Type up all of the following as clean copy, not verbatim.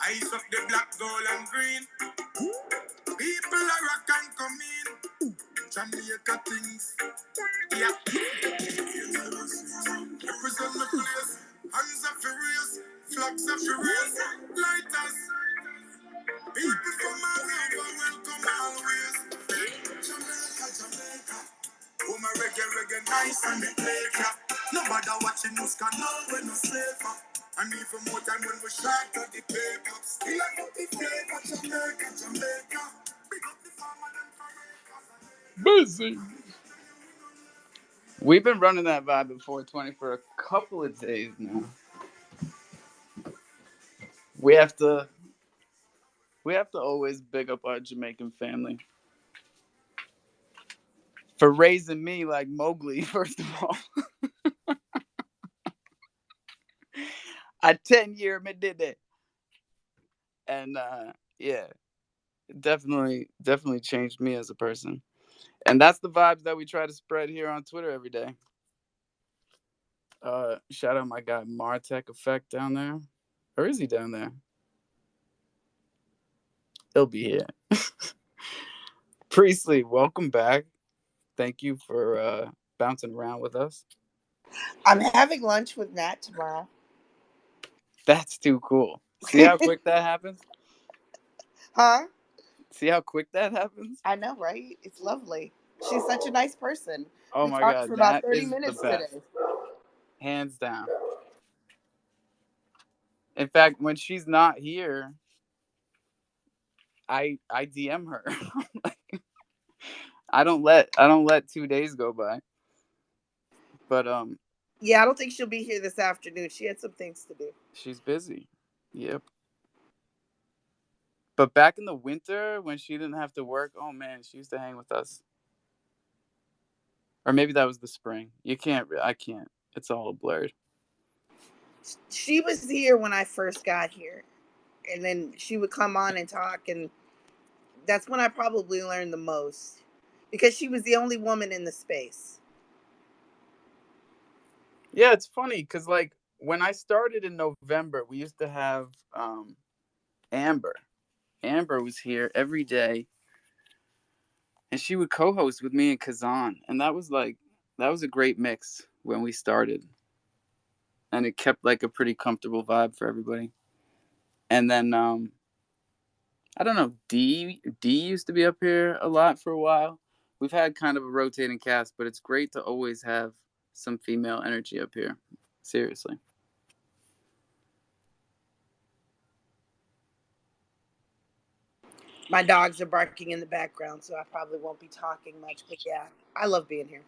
Eyes of the black, gold, and green. People are rock and come in. Jamaica things. Yeah. Represent the place. Hands are furious. Flags are furious. Lighters. People from all over welcome always. Jamaica, Jamaica. Oh, my reggae, nice and it play clap. Nobody watching us can know when we're safer. And even more time when we shot at the paper. Still I got the flavor, Jamaica, Jamaica. Big up the farmer and busy. We've been running that vibe at 420 for a couple of days now. We have to always big up our Jamaican family for raising me like Mowgli. First of all, I 10-year me did it, and yeah, definitely changed me as a person, and that's the vibes that we try to spread here on Twitter every day. Shout out my guy Martech Effect down there, or is he down there? He'll be here. Priestley, welcome back. Thank you for bouncing around with us. I'm having lunch with Nat tomorrow. That's too cool. See how quick that happens? Huh? See how quick that happens? I know, right? It's lovely. She's such a nice person. Oh We my talked God, for about Nat 30 is minutes the best. today. Hands down. In fact, when she's not here, I DM her. I don't let 2 days go by. But yeah, I don't think she'll be here this afternoon. She had some things to do. She's busy. Yep. But back in the winter when she didn't have to work, oh man, she used to hang with us. Or maybe that was the spring. I can't. It's all blurred. She was here when I first got here. And then she would come on and talk, and that's when I probably learned the most. Because she was the only woman in the space. Yeah, it's funny because like when I started in November, we used to have Amber. Amber was here every day, and she would co-host with me and Kazan, and that was a great mix when we started, and it kept like a pretty comfortable vibe for everybody. And then I don't know, D used to be up here a lot for a while. We've had kind of a rotating cast, but it's great to always have some female energy up here. Seriously. My dogs are barking in the background, so I probably won't be talking much. But yeah, I love being here.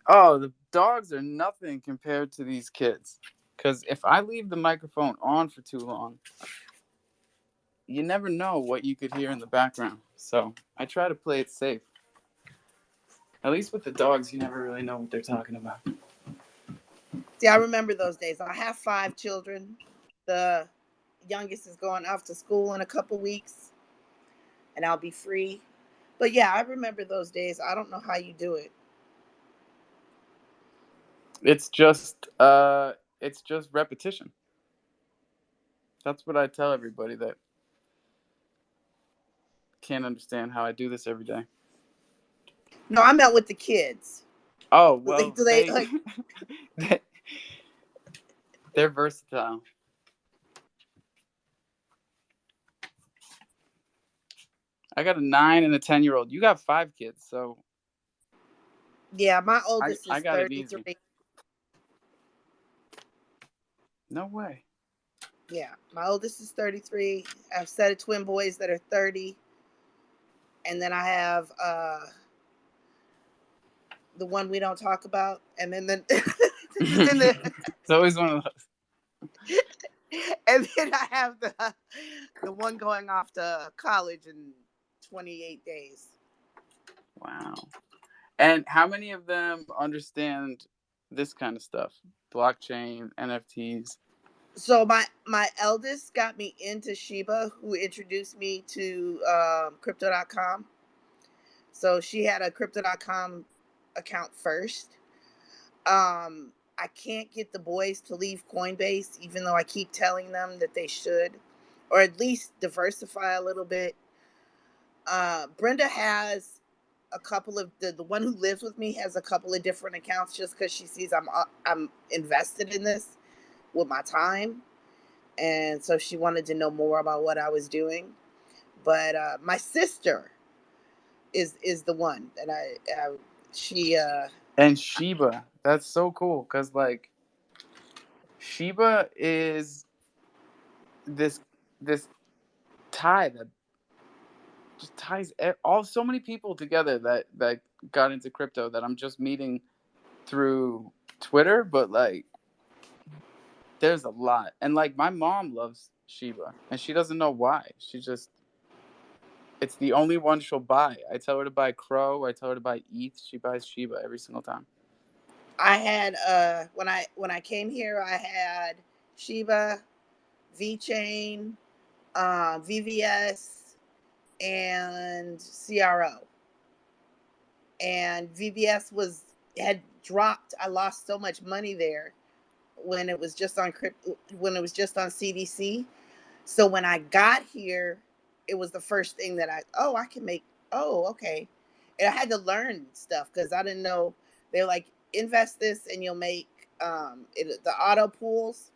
Oh, the dogs are nothing compared to these kids. Because if I leave the microphone on for too long, you never know what you could hear in the background. So I try to play it safe. At least with the dogs, you never really know what they're talking about. See, I remember those days. I have 5 children. The youngest is going off to school in a couple weeks, and I'll be free. But yeah, I remember those days. I don't know how you do it. It's just repetition. That's what I tell everybody that can't understand how I do this every day. No, I met with the kids. Oh Like, well, do they like? they're versatile. I got a 9 and a 10-year-old. You got 5 kids, so Yeah, my oldest I is got it easy. 33. No way. Yeah, my oldest is 33. I have a set of twin boys that are 30, and then I have the one we don't talk about, and then It's always one of those. and then I have the one going off to college in 28 days. Wow. And how many of them understand this kind of stuff? Blockchain, NFTs. So my eldest got me into Shiba, who introduced me to crypto.com. So she had a crypto.com account first. I can't get the boys to leave Coinbase, even though I keep telling them that they should. or at least diversify a little bit. Brenda has a couple of the one who lives with me has a couple of different accounts just because she sees I'm invested in this with my time, and so she wanted to know more about what I was doing. But my sister is the one that I she And Sheba, that's so cool because like Sheba is this tie that just ties all so many people together that got into crypto that I'm just meeting through Twitter, but like there's a lot. And like my mom loves Shiba and she doesn't know why. She just it's the only one she'll buy. I tell her to buy Crow, I tell her to buy ETH, she buys Shiba every single time. I had when I came here I had Shiba, VeChain, VVS, and CRO. And VVS was had dropped. I lost so much money there when it was just on when it was just on CDC. So when I got here, it was the first thing that I can make. Oh, okay. And I had to learn stuff because I didn't know. They're like, invest this and you'll make the auto pools.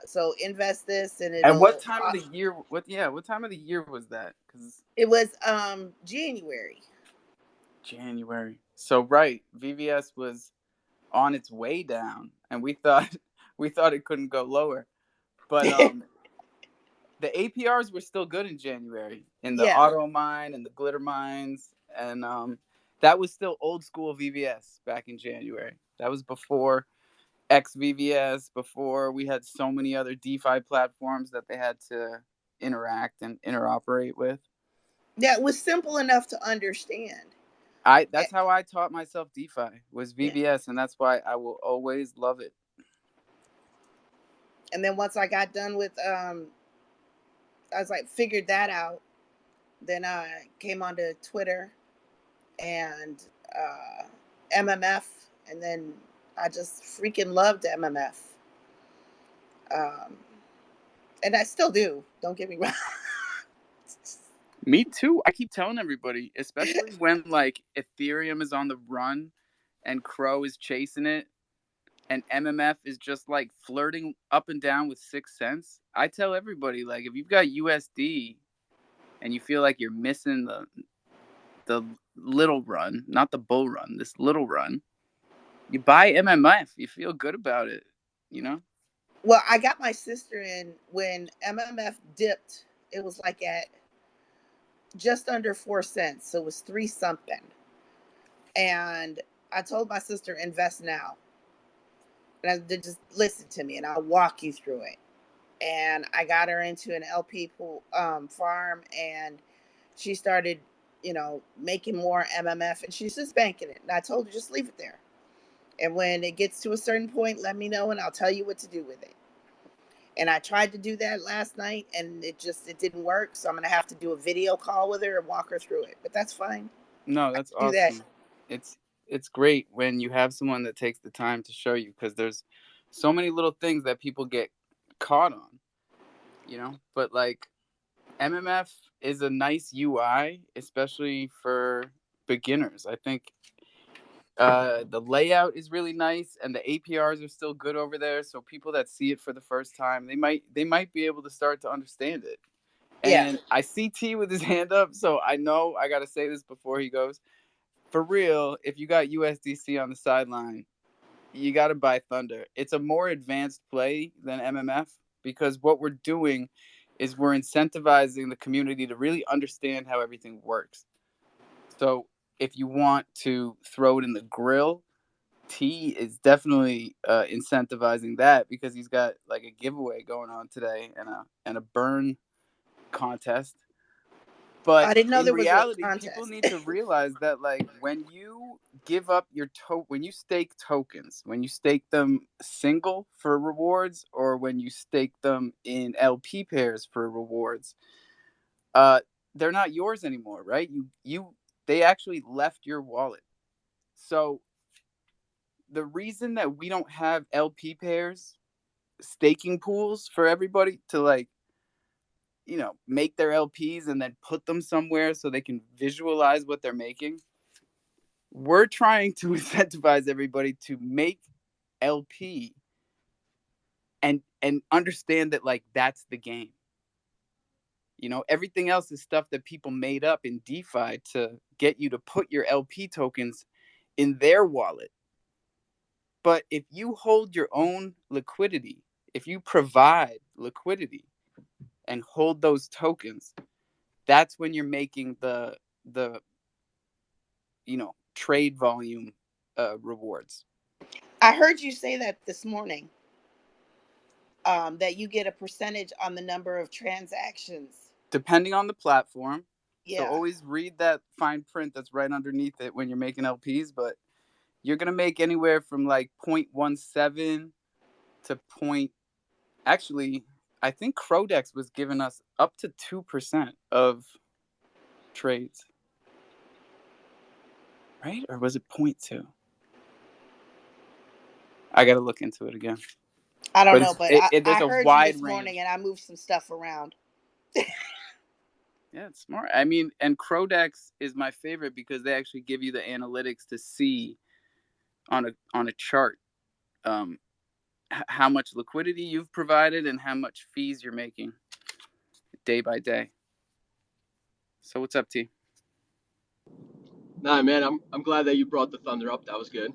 So invest this and And what it'll. time of the year? What time of the year was that? Because It was January. January. So right, VVS was on its way down, and we thought we thought it couldn't go lower. But the APRs were still good in January in the Yeah. auto mine and the glitter mines, and that was still old school VVS back in January. That was before XVVS, before we had so many other DeFi platforms that they had to interact and interoperate with. Yeah, it was simple enough to understand. That's how I taught myself DeFi was Yeah. VVS, and that's why I will always love it. And then once I got done with I was like figured that out, then I came onto Twitter and MMF, and then I just freaking loved MMF. Um, and I still do. Don't get me wrong. Me too. I keep telling everybody, especially when like Ethereum is on the run and Crow is chasing it and MMF is just like flirting up and down with 6 cents. I tell everybody like if you've got USD and you feel like you're missing the little run, not the bull run, this little run, you buy MMF. You feel good about it, you know? Well, I got my sister in when MMF dipped. It was like at just under 4 cents, so it was three something. And I told my sister invest now, and I just listen to me, and I'll walk you through it. And I got her into an LP pool farm, and she started, making more MMF, and she's just banking it. And I told her just leave it there, and when it gets to a certain point, let me know, and I'll tell you what to do with it. And I tried to do that last night, and it didn't work. So I'm gonna have to do a video call with her and walk her through it. But that's fine. No, that's Do that. awesome. It's it's great when you have someone that takes the time to show you because there's so many little things that people get caught on, you know? But like MMF is a nice UI, especially for beginners. I think the layout is really nice and the APRs are still good over there. So people that see it for the first time, they might be able to start to understand it. Yeah. And I see T with his hand up, so I know I gotta say this before he goes. For real, if you got USDC on the sideline, you got to buy Thunder. It's a more advanced play than MMF because what we're doing is we're incentivizing the community to really understand how everything works. So if you want to throw it in the grill, T is definitely incentivizing that because he's got like a giveaway going on today and a burn contest. But I didn't know in there was a reality, people contest. need to realize that like when you give up when you stake tokens, when you stake them single for rewards or when you stake them in LP pairs for rewards, uh they're not yours anymore, right? They actually left your wallet. So the reason that we don't have LP pairs staking pools for everybody to like, make their LPs and then put them somewhere so they can visualize what they're making. We're trying to incentivize everybody to make LP and understand that like that's the game. Everything else is stuff that people made up in DeFi to get you to put your LP tokens in their wallet. But if you hold your own liquidity, if you provide liquidity and hold those tokens, that's when you're making the trade volume rewards. I heard you say that this morning. That you get a percentage on the number of transactions. Depending on the platform. So Yeah. always read that fine print that's right underneath it when you're making LPs, but you're going to make anywhere from like 0.17 to actually, I think Crodex was giving us up to 2% of trades. Right? Or was it 0.2? I got to look into it again. I don't know, but there's I a heard wide you this morning range. and I moved some stuff around. Yeah, it's smart. I mean, and Crodex is my favorite because they actually give you the analytics to see on a chart how much liquidity you've provided and how much fees you're making day by day. So what's up, T? Nah, man, I'm glad that you brought the Thunder up. That was good.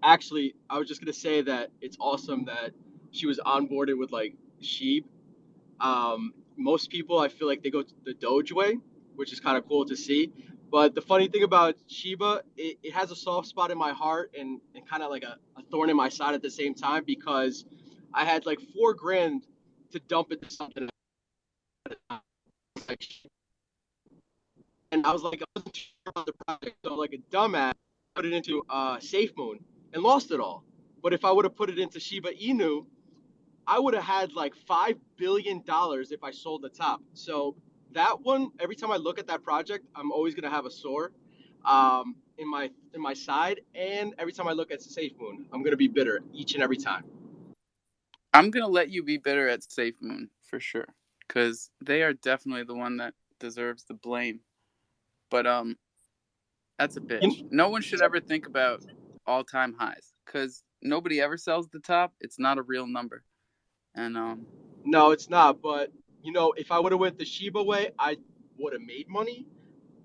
Actually, I was just gonna say that it's awesome that she was onboarded with like Sheeb. Most people, I feel like they go the Doge way, which is kind of cool to see. But the funny thing about Shiba, it has a soft spot in my heart and kind of like a thorn in my side at the same time because I had like $4,000 to dump into something. And I was like, I wasn't sure about the project. So like a dumbass, put it into SafeMoon and lost it all. But if I would have put it into Shiba Inu, I would have had like $5 billion if I sold the top. So that one, every time I look at that project, I'm always gonna have a sore in my side. And every time I look at SafeMoon, I'm gonna be bitter each and every time. I'm gonna let you be bitter at SafeMoon for sure, because they are definitely the one that deserves the blame. But that's a bitch. No one should ever think about all-time highs because nobody ever sells the top. It's not a real number. And no, it's not. But if I would have went the Shiba way, I would have made money.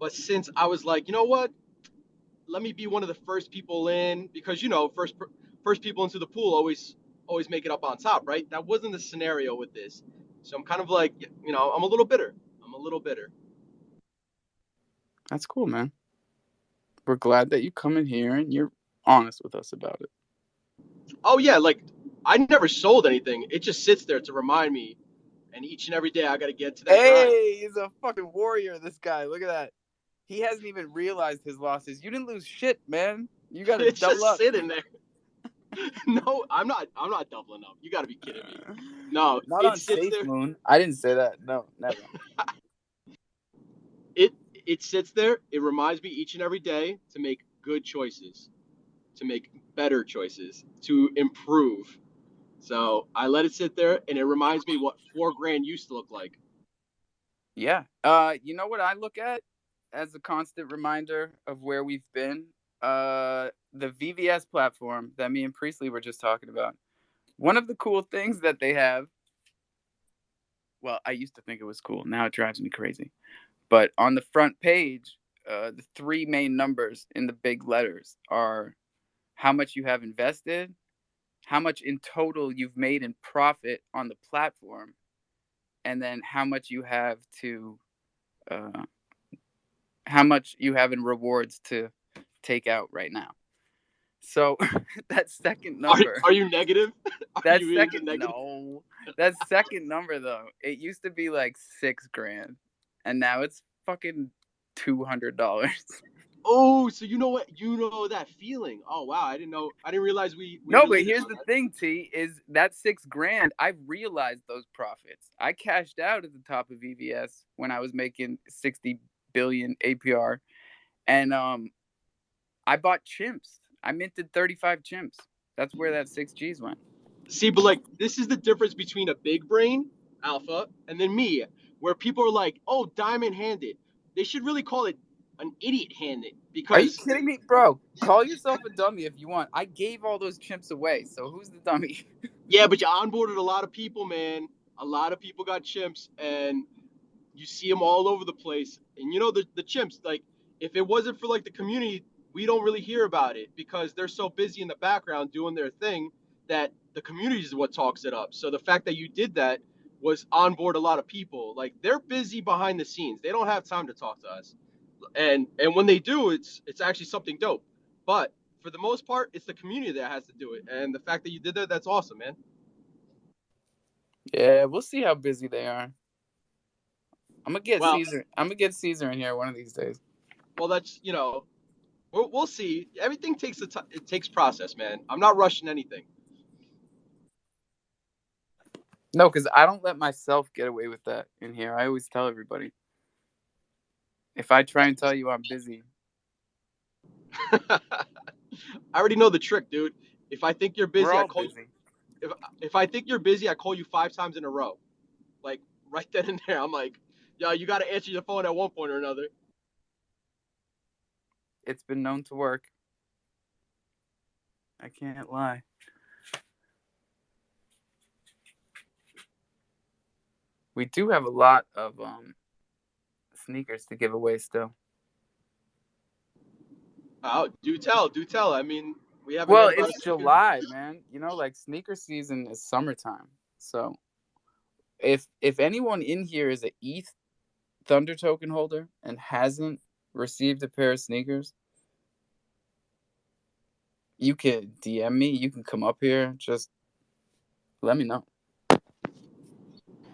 But since I was like, you know what, let me be one of the first people in because first people into the pool always make it up on top, right? That wasn't the scenario with this, so I'm kind of like, I'm a little bitter. That's cool, man. We're glad that you come in here and you're honest with us about it. Oh yeah, like I never sold anything. It just sits there to remind me, and each and every day I got to get to that grind. Hey, he's a fucking warrior, this guy. Look at that. He hasn't even realized his losses. You didn't lose shit, man. You got to It's double just up. sitting there. No, I'm not doubling up. You got to be kidding me. No, Not it on sits there. SafeMoon. I didn't say that. No, never. It sits there. It reminds me each and every day to make good choices, to make better choices, to improve. So I let it sit there, and it reminds me what $4,000 used to look like. Yeah. You know what I look at as a constant reminder of where we've been? The VVS platform that me and Priestley were just talking about. One of the cool things that they have, well, I used to think it was cool. Now it drives me crazy. But on the front page, the three main numbers in the big letters are how much you have invested, how much in total you've made in profit on the platform, and then how much you have in rewards to take out right now. So that second number. Are you negative? That second number though, it used to be like $6,000, and now it's fucking $200. Oh, so you know what? You know that feeling. Oh wow, I didn't know. I didn't realize we No, but related here's on the that. thing, T, is that $6,000. I realized those profits. I cashed out at the top of VVS when I was making 60 billion APR, and I bought chimps. I minted 35 chimps. That's where that 6Gs went. See, but like this is the difference between a big brain alpha and then me, where people are like, "Oh, diamond handed." They should really call it an idiot handed Are you because kidding me, bro? Call yourself a dummy if you want. I gave all those chimps away, so who's the dummy? yeah, but you onboarded a lot of people, man. A lot of people got chimps, and you see them all over the place. And you know the chimps, like if it wasn't for like the community, we don't really hear about it because they're so busy in the background doing their thing that the community is what talks it up. So the fact that you did that was onboard a lot of people. Like they're busy behind the scenes. They don't have time to talk to us. And when they do, it's actually something dope. But for the most part, it's the community that has to do it. And the fact that you did that, that's awesome, man. Yeah, we'll see how busy they are. I'm gonna get Well, Caesar. I'm gonna get Caesar in here one of these days. well, that's we'll see. Everything takes it takes process, man. I'm not rushing anything. No, because I don't let myself get away with that in here. I always tell everybody. If I try and tell you I'm busy, I already know the trick, dude. If I think you're we're busy, I all call you. busy. If I think you're busy, I call you 5 times in a row, like right then and there. I'm like, yo, you got to answer your phone at one point or another. It's been known to work. I can't lie. We do have a lot of sneakers to give away still. Oh, do tell, do tell. I mean, we haven't Well, heard about it's it. July, man. You know, like sneaker season is summertime. So if anyone in here is a ETH Thunder token holder and hasn't received a pair of sneakers, you can DM me. You can come up here. Just let me know.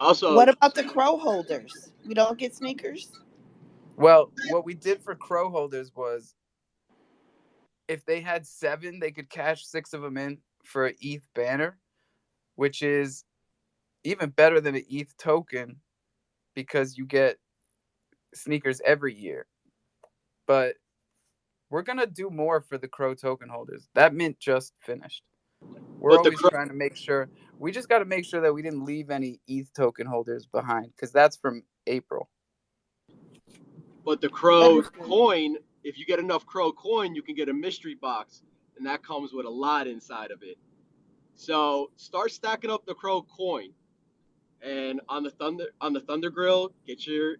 Also, What about the crow holders? We don't get sneakers? Well, what we did for crow holders was if they had 7, they could cash 6 of them in for an ETH banner, which is even better than an ETH token because you get sneakers every year. But we're going to do more for the crow token holders. That mint just finished. We're but the always trying to make sure. We just got to make sure that we didn't leave any ETH token holders behind because that's from April. But the That crow is good. coin, if you get enough crow coin, you can get a mystery box, and that comes with a lot inside of it. So start stacking up the crow coin, and on the thunder grill, get your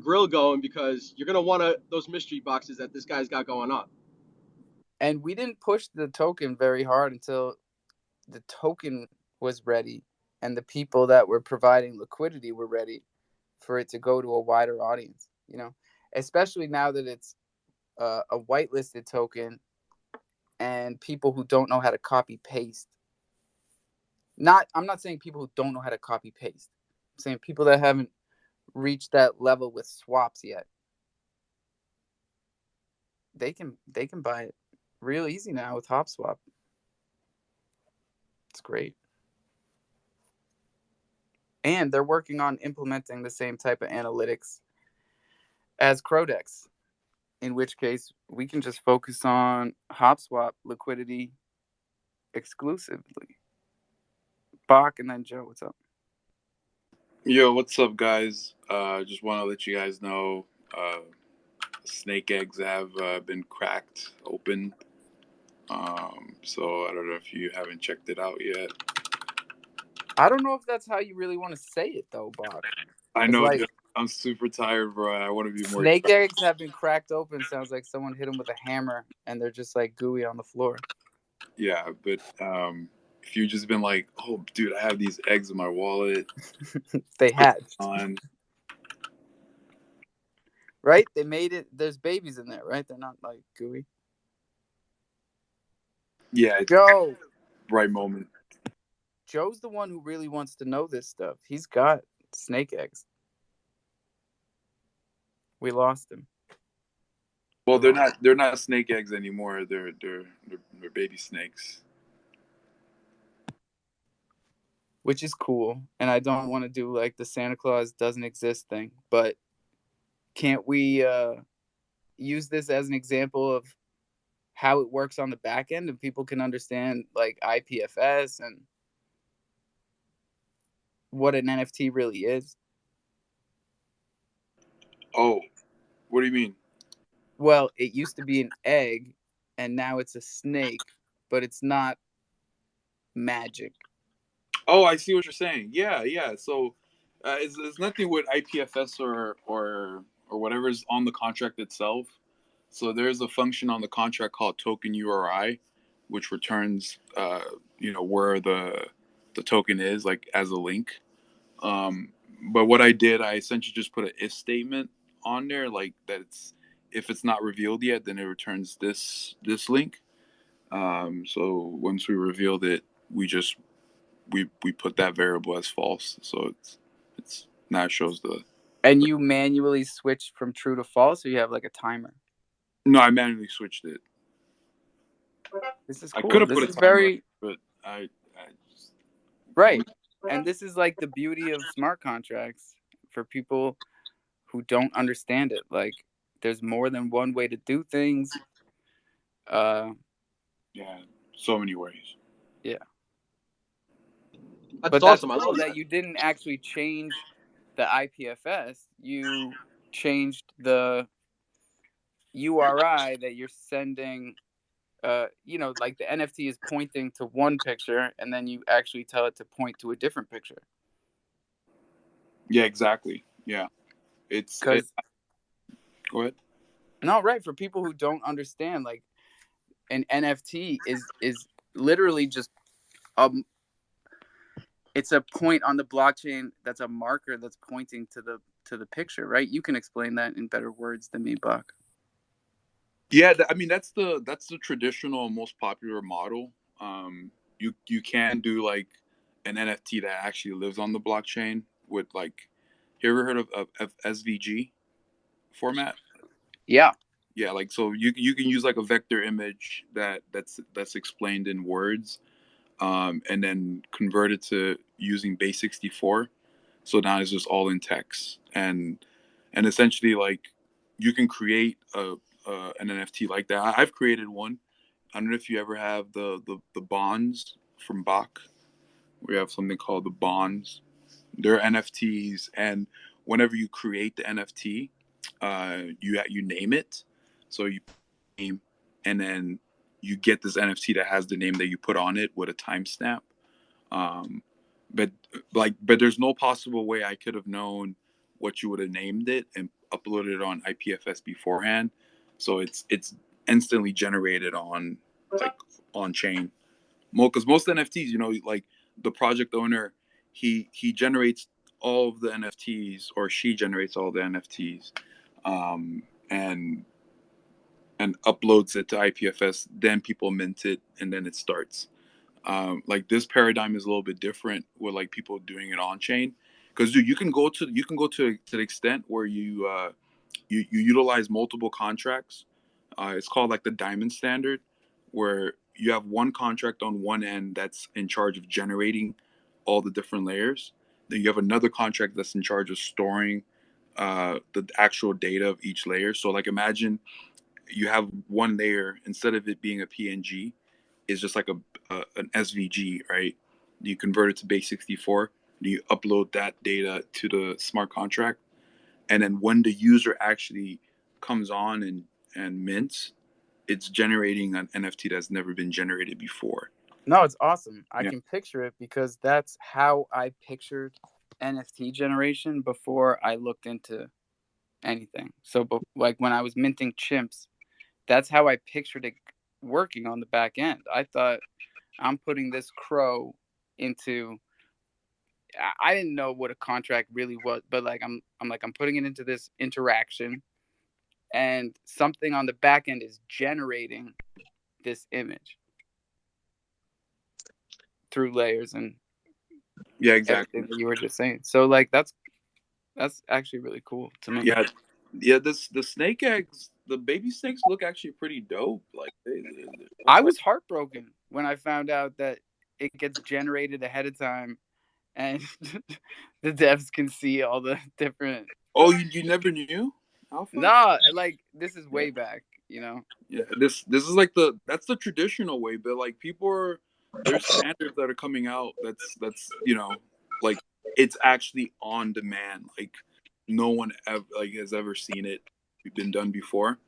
grill going because you're gonna want those mystery boxes that this guy's got going on. And we didn't push the token very hard until the token was ready and the people that were providing liquidity were ready for it to go to a wider audience, you know, especially now that it's a whitelisted token and people who don't know how to copy paste. I'm not saying people who don't know how to copy paste. I'm saying people that haven't reached that level with swaps yet. They can buy it real easy now with HopSwap. It's great. And they're working on implementing the same type of analytics as Crodex, in which case we can just focus on HopSwap liquidity exclusively. Bach and then Joe, what's up? Yo, what's up, guys? Just want to let you guys know snake eggs have been cracked open. So I don't know if you haven't checked it out yet. I don't know if that's how you really want to say it, though, Bach. I It's know, like dude, I'm super tired, bro. I want to be more. snake eggs have been cracked open. Sounds like someone hit them with a hammer and they're just like gooey on the floor. Yeah, but if you've just been like, oh, dude, I have these eggs in my wallet. They hatched. On. Right? They made it. There's babies in there, right? They're not like gooey. Yeah, it's Joe. right moment. Joe's the one who really wants to know this stuff. He's got snake eggs. We lost him. Well, they're not snake eggs anymore. They're baby snakes. Which is cool. And I don't want to do like the Santa Claus doesn't exist thing, but can't we use this as an example of how it works on the back end and people can understand like IPFS and what an NFT really is. Oh, what do you mean? Well, it used to be an egg and now it's a snake, but it's not magic. Oh, I see what you're saying. Yeah, yeah. So it's nothing with IPFS or whatever's on the contract itself. So there's a function on the contract called token URI, which returns where the token is, like as a link. But what I did, I essentially just put an if statement on there, like that it's if it's not revealed yet, then it returns this link. So once we revealed it, we put that variable as false. So it's now it shows the. And you manually switch from true to false, or you have like a timer? No, I manually switched it. This is I cool. could have This put a is timer, very but I just, right. And this is like the beauty of smart contracts for people who don't understand it. Like there's more than one way to do things. yeah, so many ways. Yeah. That's But awesome. that's I cool love that that. you didn't actually change the IPFS. You changed the URI that you're sending. Like the NFT is pointing to one picture, and then you actually tell it to point to a different picture. Yeah, exactly. Yeah, Because go ahead. no, right, for people who don't understand, like an NFT is literally just it's a point on the blockchain that's a marker that's pointing to the picture, right? You can explain that in better words than me, Buck. Yeah, I mean that's the traditional most popular model. You can do like an NFT that actually lives on the blockchain with like, you ever heard of SVG format? Yeah. Yeah, like so you can use like a vector image that's explained in words, and then convert it to using Base64. So now it's just all in text, and essentially like you can create an NFT like that. I've created one. I don't know if you ever have the bonds from Bach. We have something called the bonds. They're NFTs, and whenever you create the NFT, you name it. So you name, and then you get this NFT that has the name that you put on it with a timestamp. Um, but but there's no possible way I could have known what you would have named it and uploaded it on IPFS beforehand. So it's instantly generated on like on chain. Because most NFTs, like the project owner, he generates all of the NFTs, or she generates all the NFTs, um, and uploads it to IPFS. Then people mint it, and then it starts. Like this paradigm is a little bit different with like people doing it on chain, because dude, you can go to the extent where you utilize multiple contracts. It's called like the diamond standard, where you have one contract on one end that's in charge of generating all the different layers. Then you have another contract that's in charge of storing the actual data of each layer. So like imagine you have one layer, instead of it being a PNG, is just like an SVG, right? You convert it to Base64, you upload that data to the smart contract, and then when the user actually comes on and mints, it's generating an NFT that's never been generated before. No, it's awesome. I Yeah. can picture it because that's how I pictured NFT generation before I looked into anything. So, like when I was minting chimps, that's how I pictured it working on the back end. I thought I'm putting this crow into. I didn't know what a contract really was, but like I'm putting it into this interaction, and something on the back end is generating this image through layers and Yeah, exactly. everything that you were just saying. So like that's actually really cool to me. Yeah. The snake eggs, the baby snakes look actually pretty dope. Like I was heartbroken when I found out that it gets generated ahead of time, and the devs can see all the different. Oh, you never knew? Alpha? No, like this is Yeah. way back. you know. Yeah, this is like that's the traditional way, but like there's standards that are coming out that's like it's actually on demand. Like no one ever has ever seen it been done before.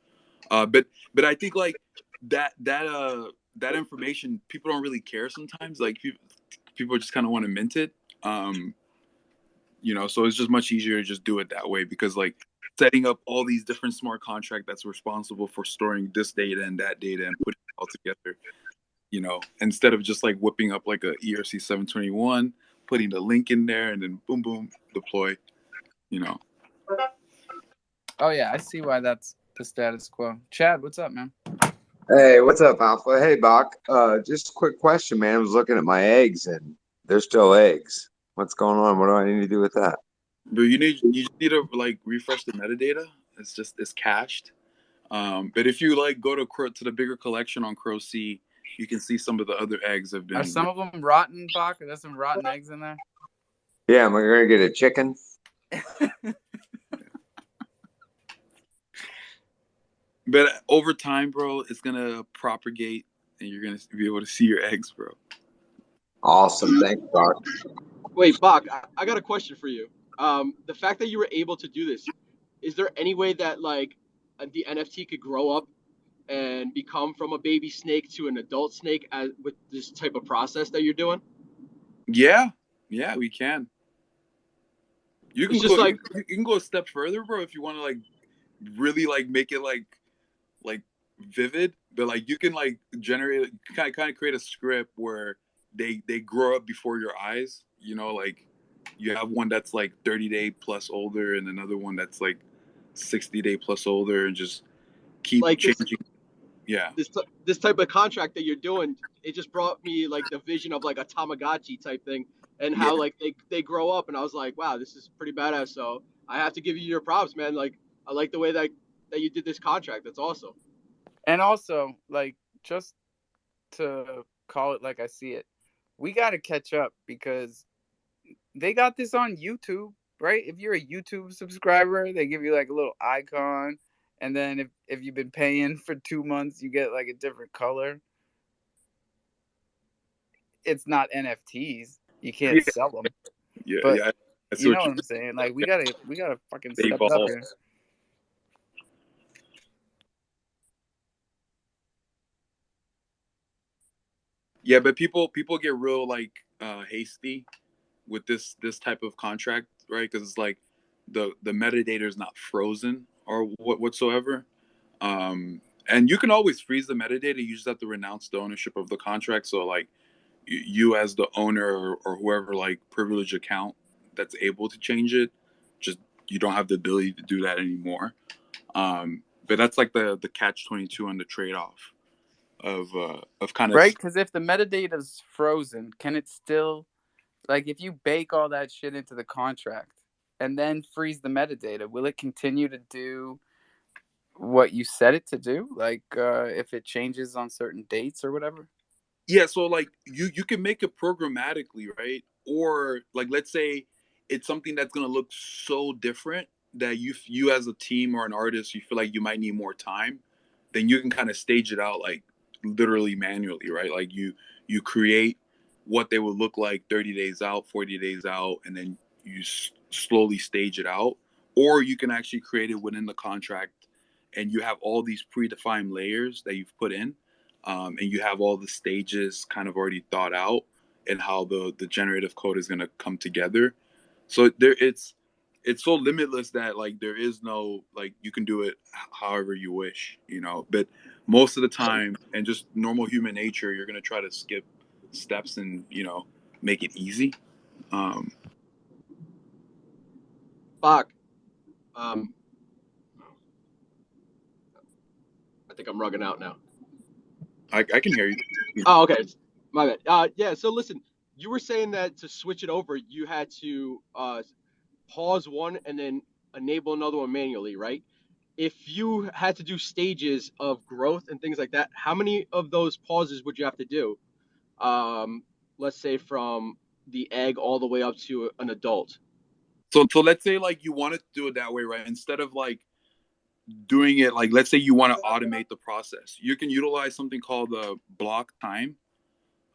But I think like that information people don't really care sometimes. Like people just kind of want to mint it. Um, so it's just much easier to just do it that way because like setting up all these different smart contract that's responsible for storing this data and that data and putting it all together, instead of just like whipping up like a ERC 721, putting the link in there and then boom boom deploy, Oh yeah, I see why that's the status quo. Chad, what's up, man? Hey, what's up, Alpha? Hey, Bach. Just a quick question, man. I was looking at my eggs and they're still eggs. What's going on? What do I need to do with that? But you just need to like refresh the metadata. It's cached. But if you like go to the bigger collection on Crow-C, you can see some of the other eggs have been. Are some of them rotten, Bach? Are there some rotten eggs in there? Yeah, am I gonna get a chicken? But over time, bro, it's gonna propagate, and you're gonna be able to see your eggs, bro. Awesome, thanks, Bach. Wait, Bach, I got a question for you. The fact that you were able to do this, is there any way that like the NFT could grow up and become from a baby snake to an adult snake with this type of process that you're doing? Yeah, we can. You can It's just go. like You can go a step further, bro. If you want to like really like make it like vivid, but like you can like generate kind of create a script where they grow up before your eyes. Like you have one that's like 30-day plus older, and another one that's like 60-day plus older, and just keep like this changing. Yeah. this type of contract that you're doing, it just brought me like the vision of like a Tamagotchi type thing, and Yeah. how like they grow up, and I was like, wow, this is pretty badass. So I have to give you your props, man. Like I like the way that you did this contract. That's awesome. And also, like, just to call it like I see it, we got to catch up because they got this on YouTube, right? If you're a YouTube subscriber, they give you like a little icon. And then if you've been paying for 2 months, you get like a different color. It's not NFTs. You can't sell them. Yeah, but yeah. you know what I'm saying? Like we gotta fucking They step it up evolve. here. Yeah, but people get real like hasty with this type of contract, right? Because it's like the metadata is not frozen or whatsoever. And you can always freeze the metadata. You just have to renounce the ownership of the contract. So like you as the owner or whoever like privileged account that's able to change it, just you don't have the ability to do that anymore. But that's like the catch-22 and the trade-off of kind of Right? Because if the metadata's frozen, can it still, like, if you bake all that shit into the contract and then freeze the metadata, will it continue to do what you set it to do? Like, if it changes on certain dates or whatever? Yeah, so like you can make it programmatically, right? Or like let's say it's something that's gonna look so different that you as a team or an artist you feel like you might need more time, then you can kind of stage it out like literally manually, right? Like you create what they would look like 30 days out, 40 days out, and then you slowly stage it out. Or you can actually create it within the contract and you have all these predefined layers that you've put in, and you have all the stages kind of already thought out and how the generative code is going to come together. So it's so limitless that like there is no like you can do it however you wish, but most of the time and just normal human nature, you're going to try to skip steps and make it easy. Bach, I think I'm rugging out now. I can hear you. Oh, okay. My bad. Yeah, so listen, you were saying that to switch it over, you had to pause one and then enable another one manually, right? If you had to do stages of growth and things like that, how many of those pauses would you have to do? Let's say from the egg all the way up to an adult. So let's say like you want to do it that way, right? Instead of like doing it like, let's say you want to automate the process, you can utilize something called the block time.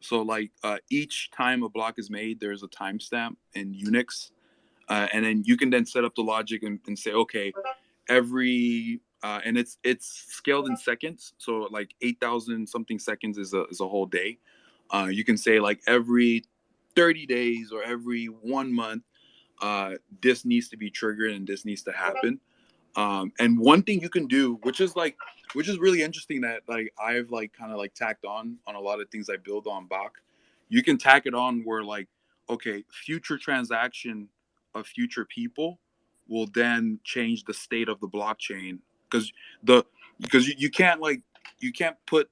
So like each time a block is made, there's a timestamp in Unix, and then you can then set up the logic and say, okay, every and it's scaled in seconds. So like 8,000 something seconds is a whole day. You can say like every 30 days or every 1 month, this needs to be triggered and this needs to happen. And one thing you can do, which is really interesting, that like I've like kind of like tacked on a lot of things I build on Bach. You can tack it on where like, okay, future transaction of future people will then change the state of the blockchain, because you can't like, you can't put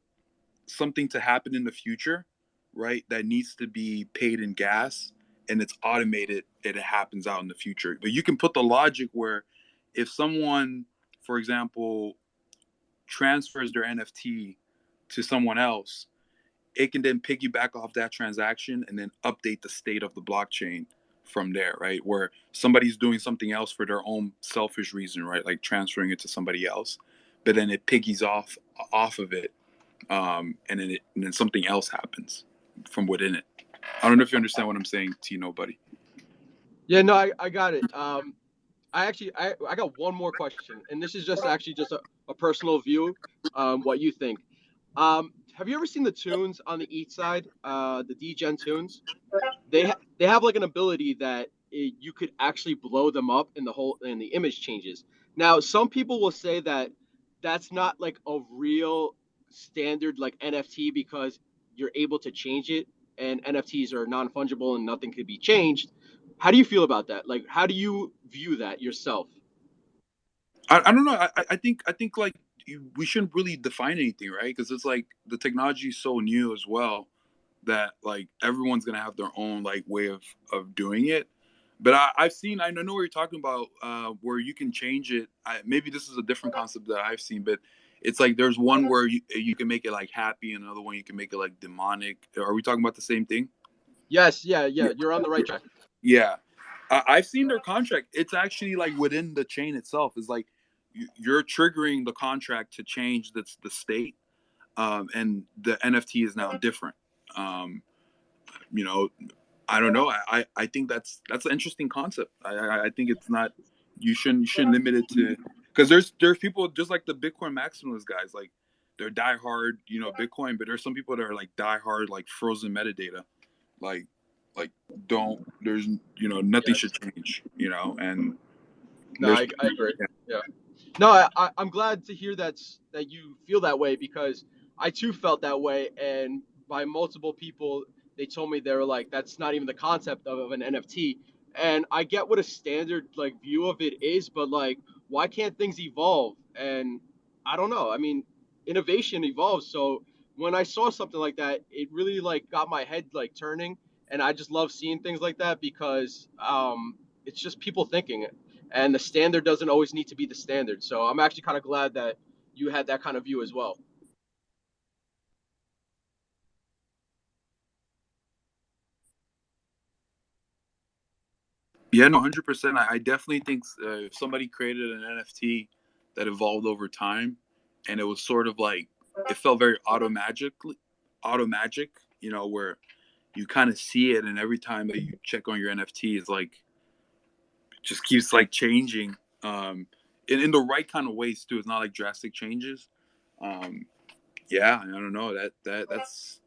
something to happen in the future, right? That needs to be paid in gas and it's automated and it happens out in the future. But you can put the logic where if someone, for example, transfers their NFT to someone else, it can then piggyback off that transaction and then update the state of the blockchain from there, right? Where somebody's doing something else for their own selfish reason, right? Like transferring it to somebody else, but then it piggies off of it, and then something else happens from within it. I don't know if you understand what I'm saying, Tino, buddy. Yeah, no, I got it. I got one more question, and this is just actually just a personal view, what you think. Have you ever seen the tunes on the East side, the DGen tunes? They have like an ability that you could actually blow them up and the image changes. Now, some people will say that that's not like a real standard like NFT because you're able to change it, and NFTs are non-fungible and nothing could be changed. How do you feel about that? Like, how do you view that yourself? I don't know. I think like we shouldn't really define anything, right? Because it's like the technology is so new as well that like everyone's gonna have their own like way of doing it. But I know what you're talking about, where you can change it. Maybe this is a different concept that I've seen, but it's like there's one where you can make it like happy, and another one you can make it like demonic. Are we talking about the same thing? Yes, yeah. You're on the right track. Yeah, I've seen their contract. It's actually like within the chain itself. Is like you're triggering the contract to change the state, and the NFT is now different. Um, you know, I don't know. I think that's an interesting concept. I think it's not. You shouldn't limit it to, because there's people just like the Bitcoin maximalist guys, like they're diehard, Bitcoin, but there's some people that are like diehard like frozen metadata, like like don't there's nothing Yes. should change, and No, there's I agree. Yeah. No, I'm glad to hear that you feel that way because I too felt that way, and by multiple people, they told me they were like, "That's not even the concept of an NFT." And I get what a standard like view of it is, but like, why can't things evolve? And I don't know. I mean, innovation evolves. So when I saw something like that, it really like got my head like turning, and I just love seeing things like that because it's just people thinking and the standard doesn't always need to be the standard. So I'm actually kind of glad that you had that kind of view as well. Yeah, no, 100%. I definitely think if somebody created an NFT that evolved over time, and it was sort of like it felt very auto magic, where you kind of see it, and every time that you check on your NFT, it's like it just keeps like changing, in the right kind of ways too. It's not like drastic changes. Um, yeah, I don't know, that's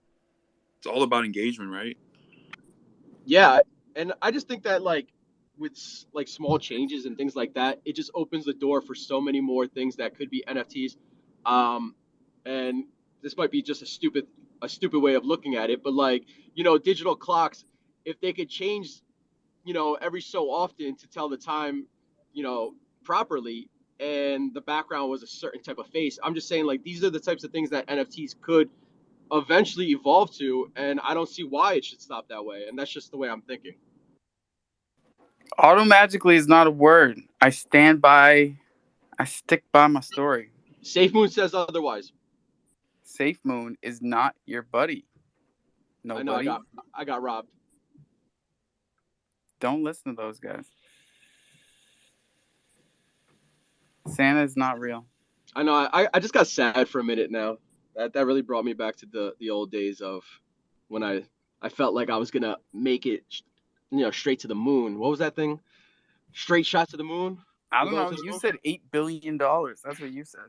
it's all about engagement, right? Yeah, and I just think that like with like small changes and things like that, it just opens the door for so many more things that could be NFTs. Um, and this might be just a stupid way of looking at it, but like digital clocks, if they could change every so often to tell the time, you know, properly, and the background was a certain type of face. I'm just saying, like, these are the types of things that NFTs could eventually evolve to, and I don't see why it should stop that way. And that's just the way I'm thinking. Automagically is not a word. I stick by my story. Safe Moon says otherwise. Safe Moon is not your buddy. I know Nobody. I got robbed. Don't listen to those guys. Santa's not real. I know. I just got sad for a minute now. That really brought me back to the old days of when I felt like I was gonna make it, straight to the moon. What was that thing? Straight shot to the moon. I I'm don't going know. to the You moon. said $8 billion. That's what you said.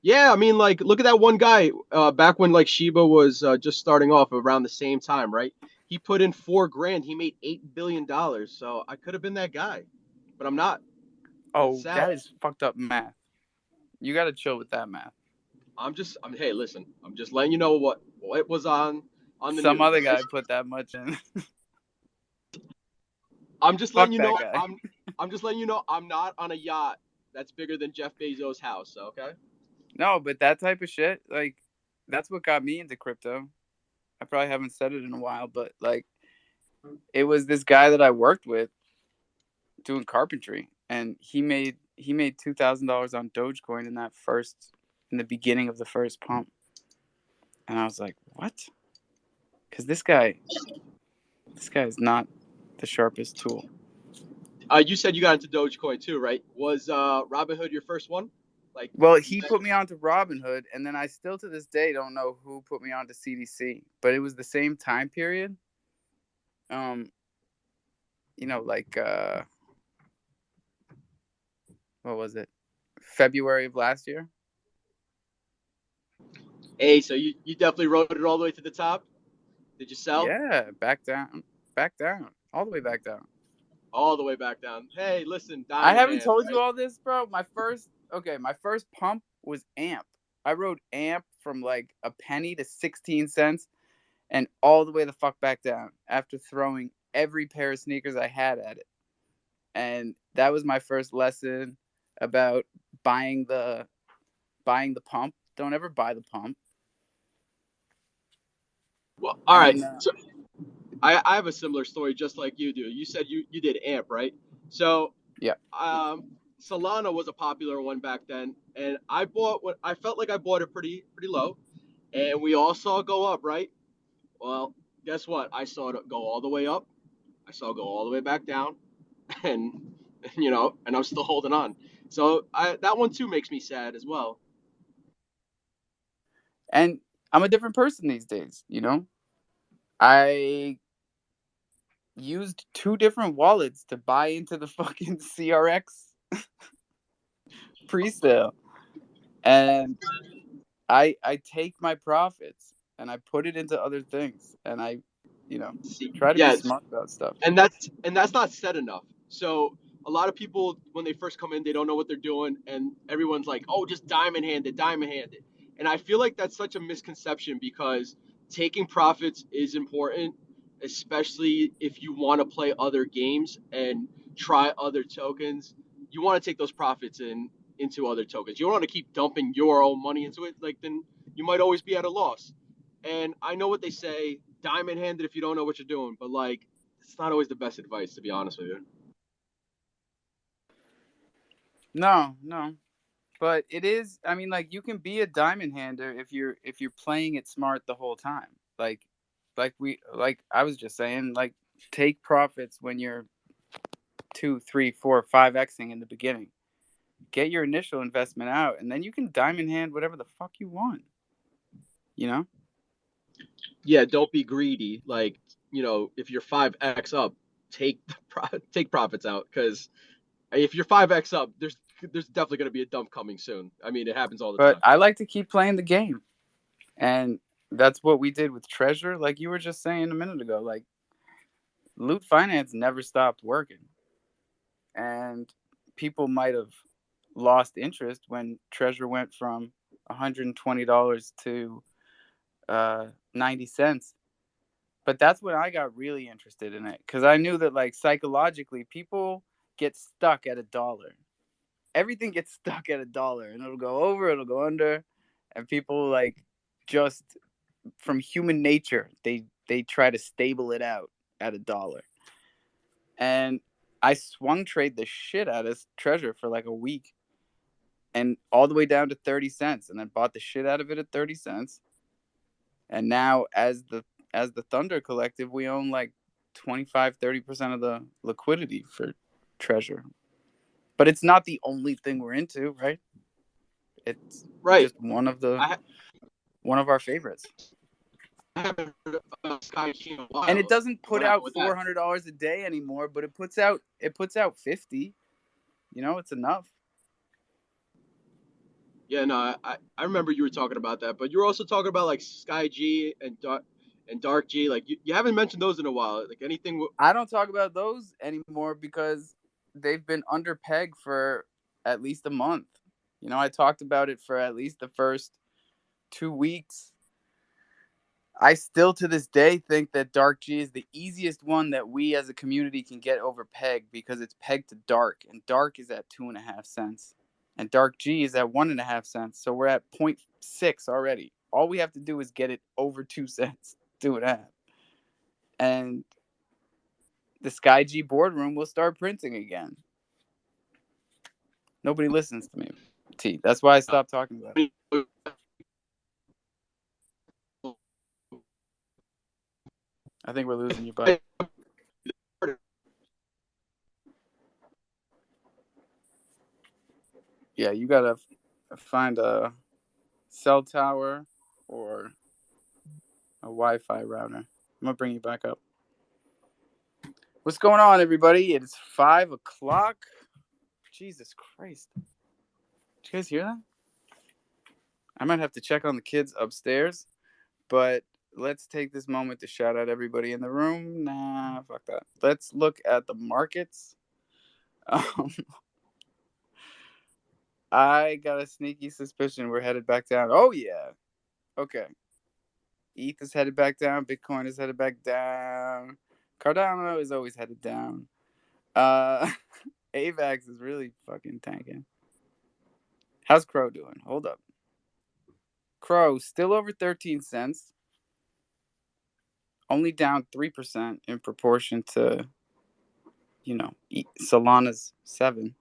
Yeah, I mean, like, look at that one guy. Back when like Shiba was just starting off around the same time, right? He put in $4 grand. He made $8 billion. So I could have been that guy, but I'm not. It's Oh, sad. that is fucked up math. You got to chill with that math. Hey, listen. I'm just letting you know what was on the Some news. other Right? guy put that much in. I'm just letting Fuck you that know. guy. I'm just letting you know. I'm not on a yacht that's bigger than Jeff Bezos' house. Okay. No, but that type of shit, like, that's what got me into crypto. I probably haven't said it in a while, but like, it was this guy that I worked with doing carpentry, and he made $2,000 on Dogecoin in the beginning of the first pump, and I was like, what? Because this guy is not the sharpest tool. You said you got into Dogecoin too, right? Was Robinhood your first one? Like, Well, he put me onto Robinhood, and then I still to this day don't know who put me onto CDC, but it was the same time period. Like what was it? February of last year. hey, so you definitely rode it all the way to the top. Did you sell? Yeah, back down, all the way back down. All the way back down. Hey, listen, I diamond haven't hands, told you right? all this, bro. My first pump was AMP. I rode AMP from like a penny to 16 cents and all the way the fuck back down after throwing every pair of sneakers I had at it. And that was my first lesson about buying the pump. Don't ever buy the pump. Well, all right. And So I have a similar story, just like you do. You said you did AMP, right? So yeah, Solana was a popular one back then, and I bought what I felt like I bought it pretty low, and we all saw it go up, right? Well, guess what? I saw it go all the way up. I saw it go all the way back down, and and I'm still holding on. So that one too makes me sad as well. and I'm a different person these days. I used 2 different wallets to buy into the fucking CRX pre-sale, and I take my profits and I put it into other things, and I See, try to be yeah, smart about stuff. and that's not said enough. So a lot of people when they first come in, they don't know what they're doing, and everyone's like, "Oh, just diamond handed." And I feel like that's such a misconception because taking profits is important, especially if you want to play other games and try other tokens. You want to take those profits into other tokens. You don't want to keep dumping your own money into it. Like then you might always be at a loss. And I know what they say, diamond handed if you don't know what you're doing, but like it's not always the best advice, to be honest with you. No, but it is. I mean, like, you can be a diamond hander if you're playing it smart the whole time. Like I was just saying, like, take profits when you're 2, 3, 4, 5xing in the beginning. Get your initial investment out, and then you can diamond hand whatever the fuck you want. Yeah, don't be greedy. Like, if you're 5x up, take take profits out because if you're 5x up, there's definitely going to be a dump coming soon. I mean, it happens all the But time. I like to keep playing the game, and that's what we did with Treasure. Like you were just saying a minute ago, like, Loot Finance never stopped working, and people might have lost interest when Treasure went from $120 to 90 cents. But that's when I got really interested in it, because I knew that, like, psychologically people get stuck at $1. Everything gets stuck at $1, and it'll go over, it'll go under, and people, like, just from human nature, they try to stable it out at $1. And I swung trade the shit out of Treasure for like a week, and all the way down to 30 cents, and then bought the shit out of it at 30 cents. And now as the Thunder Collective, we own like 25-30% of the liquidity for Treasure. But it's not the only thing we're into, right? It's Right. just one of our favorites. I haven't heard of Sky G in a while. And it doesn't put What out happened with that? $400 a day anymore, but it puts out 50. You know, it's enough. Yeah, no, I remember you were talking about that, but you were also talking about like Sky G and Dark G. Like you haven't mentioned those in a while. Like anything. I don't talk about those anymore because they've been under peg for at least a month. You know, I talked about it for at least the first 2 weeks. I still to this day think that Dark G is the easiest one that we as a community can get over peg because it's pegged to dark, and dark is at 2.5 cents, and Dark G is at 1.5 cents. So we're at 0.6 already. All we have to do is get it over 2 cents, 2.5, and the Sky G boardroom will start printing again. Nobody listens to me, T. That's why I stopped talking about it. I think we're losing you, bud. Yeah, you gotta find a cell tower or a Wi-Fi router. I'm gonna bring you back up. What's going on, everybody? It's 5 o'clock. Jesus Christ! Did you guys hear that? I might have to check on the kids upstairs, but let's take this moment to shout out everybody in the room. Nah, fuck that. Let's look at the markets. I got a sneaky suspicion we're headed back down. Oh, yeah. Okay. ETH is headed back down. Bitcoin is headed back down. Cardano is always headed down. AVAX is really fucking tanking. How's Crow doing? Hold up. Crow still over 13 cents. Only down 3% in proportion to, Solana's 7.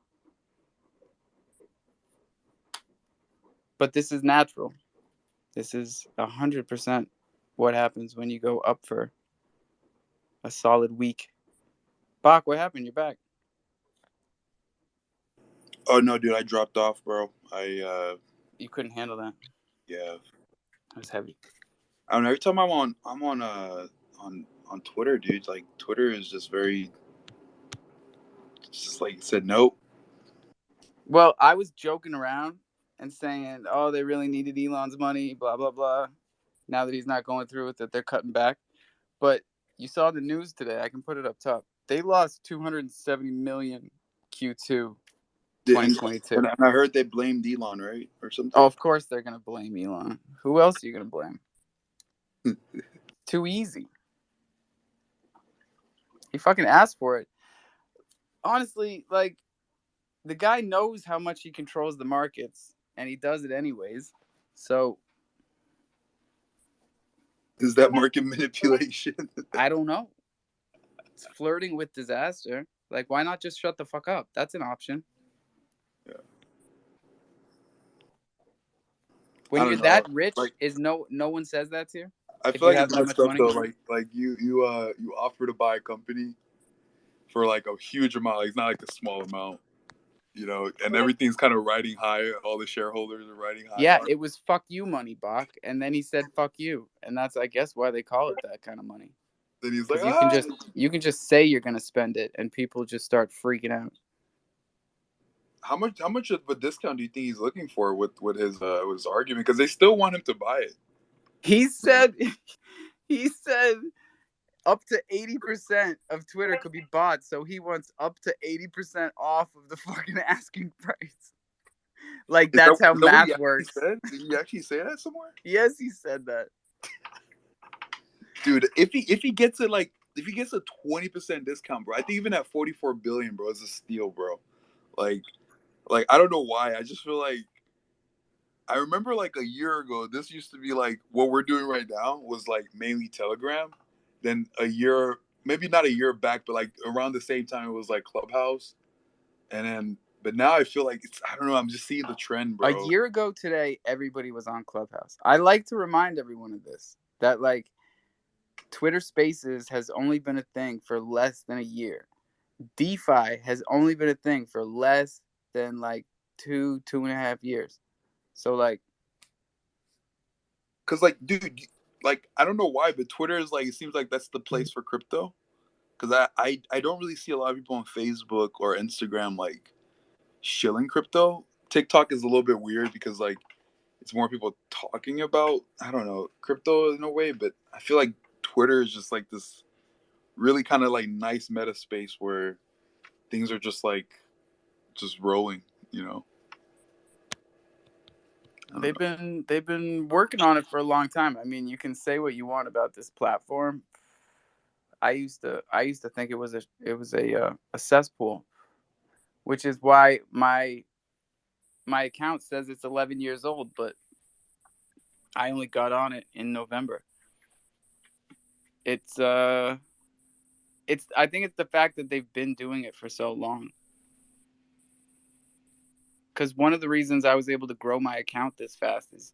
But this is natural. This is 100% what happens when you go up for a solid week. Bach, what happened? You're back. Oh no, dude, I dropped off, bro. You couldn't handle that. Yeah. It was heavy. I don't know. Every time I'm on Twitter, dude. Like Twitter is just very, just like said nope. Well, I was joking around and saying, "Oh, they really needed Elon's money, blah blah blah." Now that he's not going through with it, they're cutting back. But you saw the news today. I can put it up top. They lost $270 million Q2 2022. And I heard they blamed Elon, right, or something. Oh, of course they're gonna blame Elon. Who else are you gonna blame? Too easy. He fucking asked for it. Honestly, like, the guy knows how much he controls the markets, and he does it anyways. So, is that market manipulation? I don't know. It's flirting with disaster. Like, why not just shut the fuck up? That's an option. Yeah. When you're that rich, like, no one says that to you. I feel like it's that stuff money? Though. Like you offer to buy a company for like a huge amount. Like, it's not like a small amount, and everything's kind of riding high. All the shareholders are riding high. Yeah, it was fuck you money, Bach, and then he said fuck you, and that's, I guess, why they call it that kind of money. Then he's like, you can just say you're gonna spend it, and people just start freaking out. How much of a discount do you think he's looking for with his argument? Because they still want him to buy it. He said up to 80% of Twitter could be bought, so he wants up to 80% off of the fucking asking price. Like, that's how math works. Did he actually say that somewhere? Yes, he said that. Dude, if he gets a 20% discount, bro, I think even at 44 billion, bro, is a steal, bro. Like I don't know why. I just feel like I remember like a year ago, this used to be like what we're doing right now was like mainly Telegram. Then maybe not a year back, but like around the same time, it was like Clubhouse. But now I feel like I don't know. I'm just seeing the trend, bro. A year ago today, everybody was on Clubhouse. I like to remind everyone of this, that like Twitter Spaces has only been a thing for less than a year. DeFi has only been a thing for less than like 2.5 years. So like, Cause like, dude, like I don't know why, but Twitter is like, it seems like that's the place for crypto. Cause I don't really see a lot of people on Facebook or Instagram like shilling crypto. TikTok is a little bit weird because like it's more people talking about, I don't know, crypto in a way, but I feel like Twitter is just like this really kind of like nice meta space where things are just like just rolling, you know. I don't know. they've been working on it for a long time. I mean, you can say what you want about this platform. I used to think it was a cesspool, which is why my account says it's 11 years old, but I only got on it in November. It's I think it's the fact that they've been doing it for so long. Because one of the reasons I was able to grow my account this fast is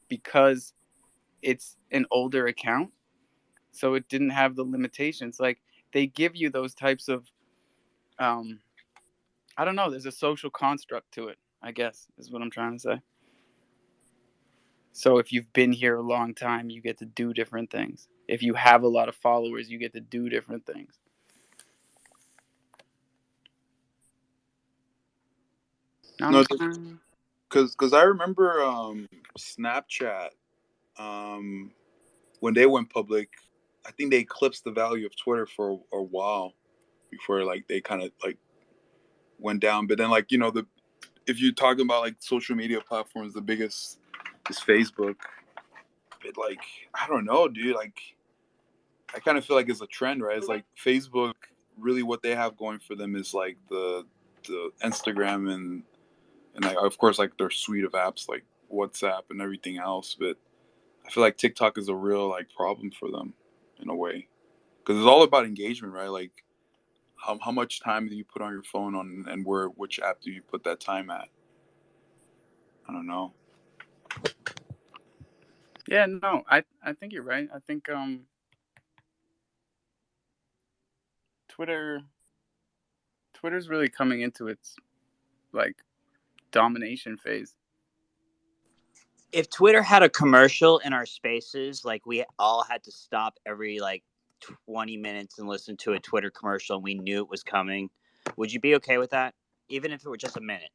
because it's an older account, so it didn't have the limitations. Like they give you those types of I don't know, there's a social construct to it, I guess, is what I'm trying to say. So if you've been here a long time, you get to do different things. If you have a lot of followers, you get to do different things. No, because I remember Snapchat when they went public. I think they eclipsed the value of Twitter for a while before like they kind of like went down. But then like if you're talking about like social media platforms, the biggest is Facebook. But like I don't know, dude. Like I kind of feel like it's a trend, right? It's like Facebook. Really, what they have going for them is like the Instagram and like, of course like their suite of apps like WhatsApp and everything else. But I feel like TikTok is a real like problem for them in a way because it's all about engagement, right? Like how much time do you put on your phone on and which app do you put that time at? I don't know. Yeah, no, I think you're right. I think Twitter's really coming into its like domination phase. If Twitter had a commercial in our spaces, like we all had to stop every like 20 minutes and listen to a Twitter commercial and we knew it was coming, would you be okay with that? Even if it were just a minute?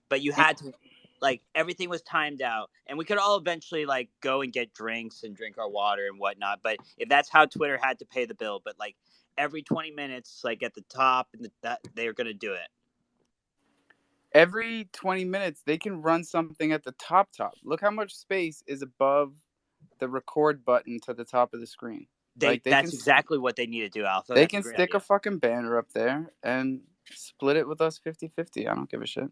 But you had to, like, everything was timed out and we could all eventually like go and get drinks and drink our water and whatnot. But if that's how Twitter had to pay the bill, but like every 20 minutes, like at the top, and that they're going to do it. Every 20 minutes, they can run something at the top. Look how much space is above the record button to the top of the screen. That's exactly what they need to do, Alpha. They can stick a fucking banner up there and split it with us 50-50. I don't give a shit.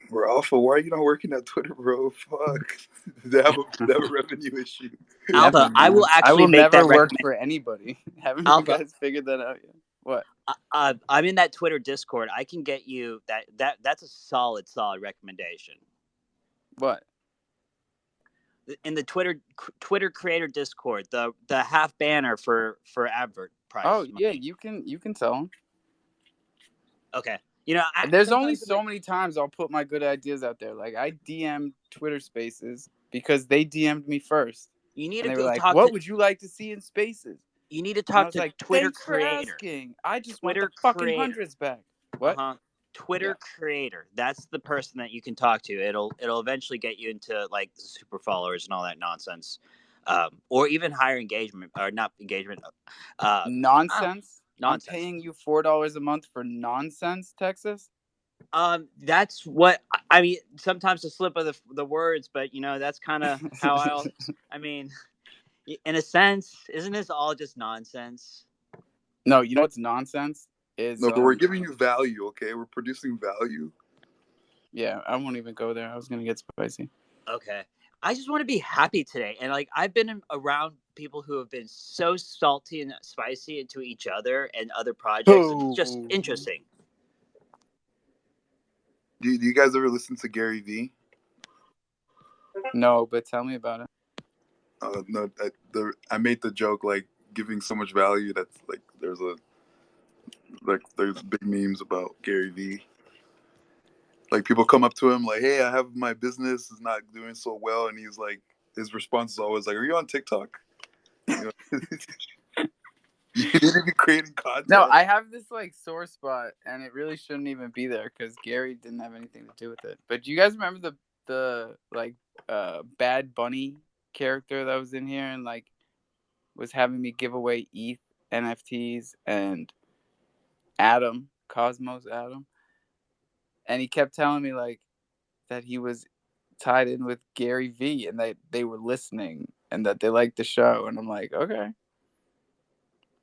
Bro, Alpha, why are you not working at Twitter, bro? Fuck. They have a revenue issue. Alpha, I will actually make never that work for anybody. Haven't Alpha, you guys figured that out yet? What? I'm in that Twitter Discord. I can get you that's a solid recommendation. What? In the Twitter creator Discord, the half banner for advert price. Oh yeah, you can tell them. Okay. There's only so many times I'll put my good ideas out there. Like I DM'd Twitter Spaces because they DM'd me first. You need and to they were go like, talk. What would you like to see in Spaces? You need to talk to like, Twitter Thanks creator. For asking. I just Twitter want the fucking creator. hundreds back. What? Twitter creator. That's the person that you can talk to. It'll eventually get you into like the super followers and all that nonsense, or even higher engagement or not engagement. Nonsense. Nonsense. I'm paying you $4 a month for nonsense, Texas. That's what I mean. Sometimes a slip of the words, but that's kind of how I mean, in a sense, isn't this all just nonsense? No, you know what's nonsense is. No, but we're giving you value, okay? We're producing value. Yeah, I won't even go there. I was gonna get spicy. Okay, I just want to be happy today, and like I've been around people who have been so salty and spicy into each other and other projects. It's just interesting. Do you guys ever listen to Gary Vee? No, but tell me about it. No, I made the joke like giving so much value that's like there's a Like there's big memes about Gary Vee. Like people come up to him like, "Hey, I have my business is not doing so well," and he's like, his response is always like, "Are you on TikTok? You know, you need to be creating content." No, I have this like sore spot, and it really shouldn't even be there because Gary didn't have anything to do with it. But do you guys remember the like Bad Bunny character that was in here and like was having me give away ETH NFTs and Cosmos Adam, and he kept telling me like that he was tied in with Gary Vee and that they were listening and that they liked the show, and I'm like, okay.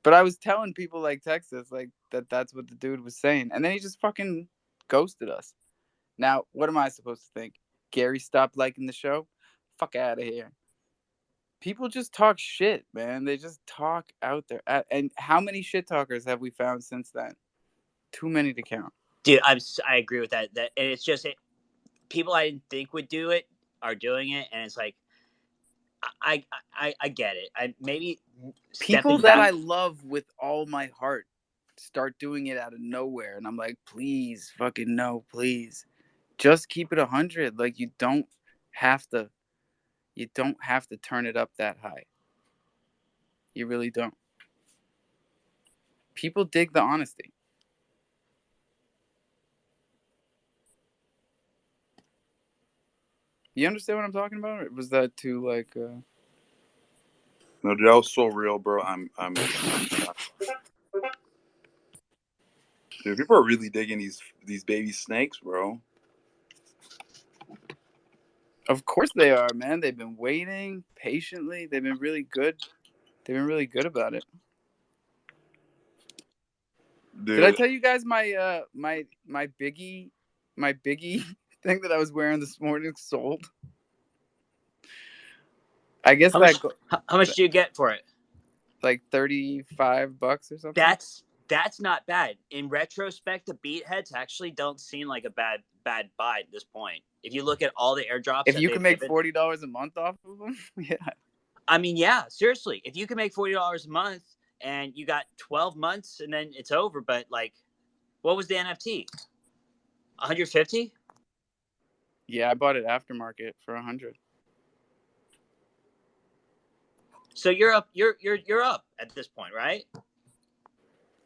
But I was telling people like Texas like that's what the dude was saying, and then he just fucking ghosted us. Now, what am I supposed to think? Gary stopped liking the show? Fuck out of here. People just talk shit, man. They just talk out there. And how many shit talkers have we found since then? Too many to count. Dude, I agree with that. And it's just people I didn't think would do it are doing it, and it's like I get it. I maybe People stepping that back. I love with all my heart start doing it out of nowhere, and I'm like, please, fucking no, please, just keep it 100. Like you don't have to turn it up that high. You really don't. People dig the honesty. You understand what I'm talking about? Or was that too like? No, dude, that was so real, bro. I'm dude, people are really digging these baby snakes, bro. Of course they are, man. They've been waiting patiently. They've been really good. They've been really good about it. Dude, Did I tell you guys my my biggie thing that I was wearing this morning sold? I guess How much do you get for it? like $35 or something. That's not bad. In retrospect, the Beatheads actually don't seem like a bad buy at this point. If you look at all the airdrops, if you can make $40 a month off of them, yeah. I mean, yeah, seriously. If you can make $40 a month and you got 12 months and then it's over, but like, what was the NFT? 150? Yeah, I bought it aftermarket for 100. So you're up. You're up at this point, right?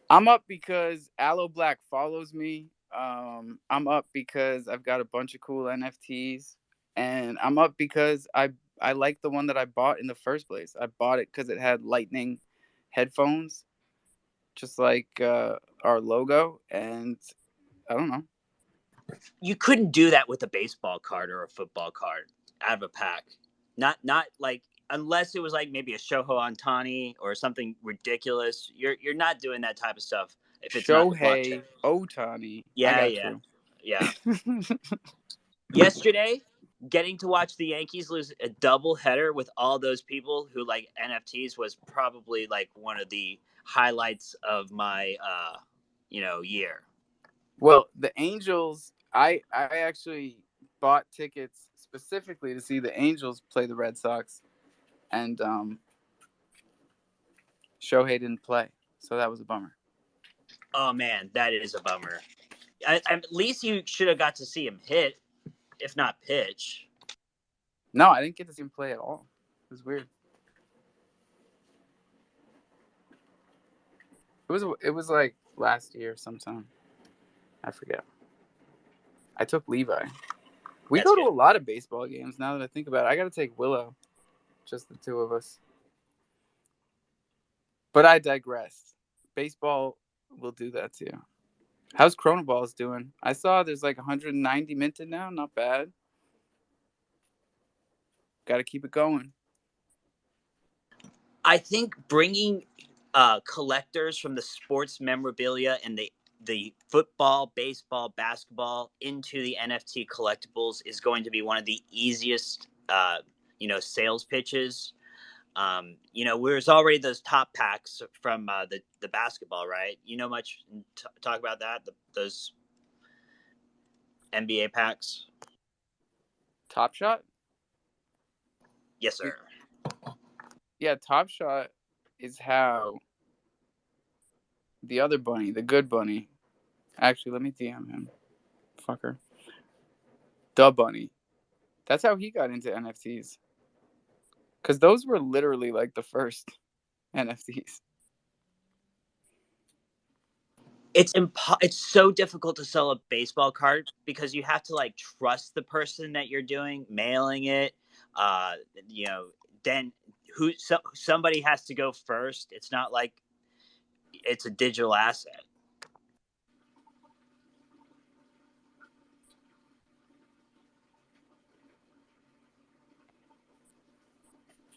I'm up because Aloe Black follows me. I'm up because I've got a bunch of cool NFTs, and I'm up because I like the one that I bought in the first place. I bought it because it had lightning headphones, just like our logo, and I don't know. You couldn't do that with a baseball card or a football card out of a pack. Not like unless it was like maybe a Shohei Ohtani or something ridiculous. You're not doing that type of stuff if it's not the blockchain. Shohei Ohtani. Yeah, I got yeah. you. Yesterday, getting to watch the Yankees lose a double header with all those people who like NFTs was probably like one of the highlights of my year. Well, the Angels, I actually bought tickets specifically to see the Angels play the Red Sox, and Shohei didn't play, so that was a bummer. Oh man, that is a bummer. At least you should have got to see him hit, if not pitch. No, I didn't get to see him play at all. It was weird. It was like last year sometime. I forget. I took Levi. We That's go good. to a lot of baseball games now that I think about it. I got to take Willow, just the two of us. But I digress. Baseball will do that to you. How's Chronoballs doing? I saw there's like 190 minted now. Not bad. Got to keep it going. I think bringing collectors from the sports memorabilia and the football, baseball, basketball into the NFT collectibles is going to be one of the easiest, sales pitches. There's already those top packs from the basketball, right? You know much talk about that? Those NBA packs? Top Shot? Yes, sir. Yeah, Top Shot is how the other bunny, the good bunny. Actually, let me DM him. Fucker. The bunny. That's how he got into NFTs. Because those were literally like the first NFTs. It's so difficult to sell a baseball card because you have to like trust the person that you're doing mailing it. You know, then somebody has to go first. It's not like it's a digital asset.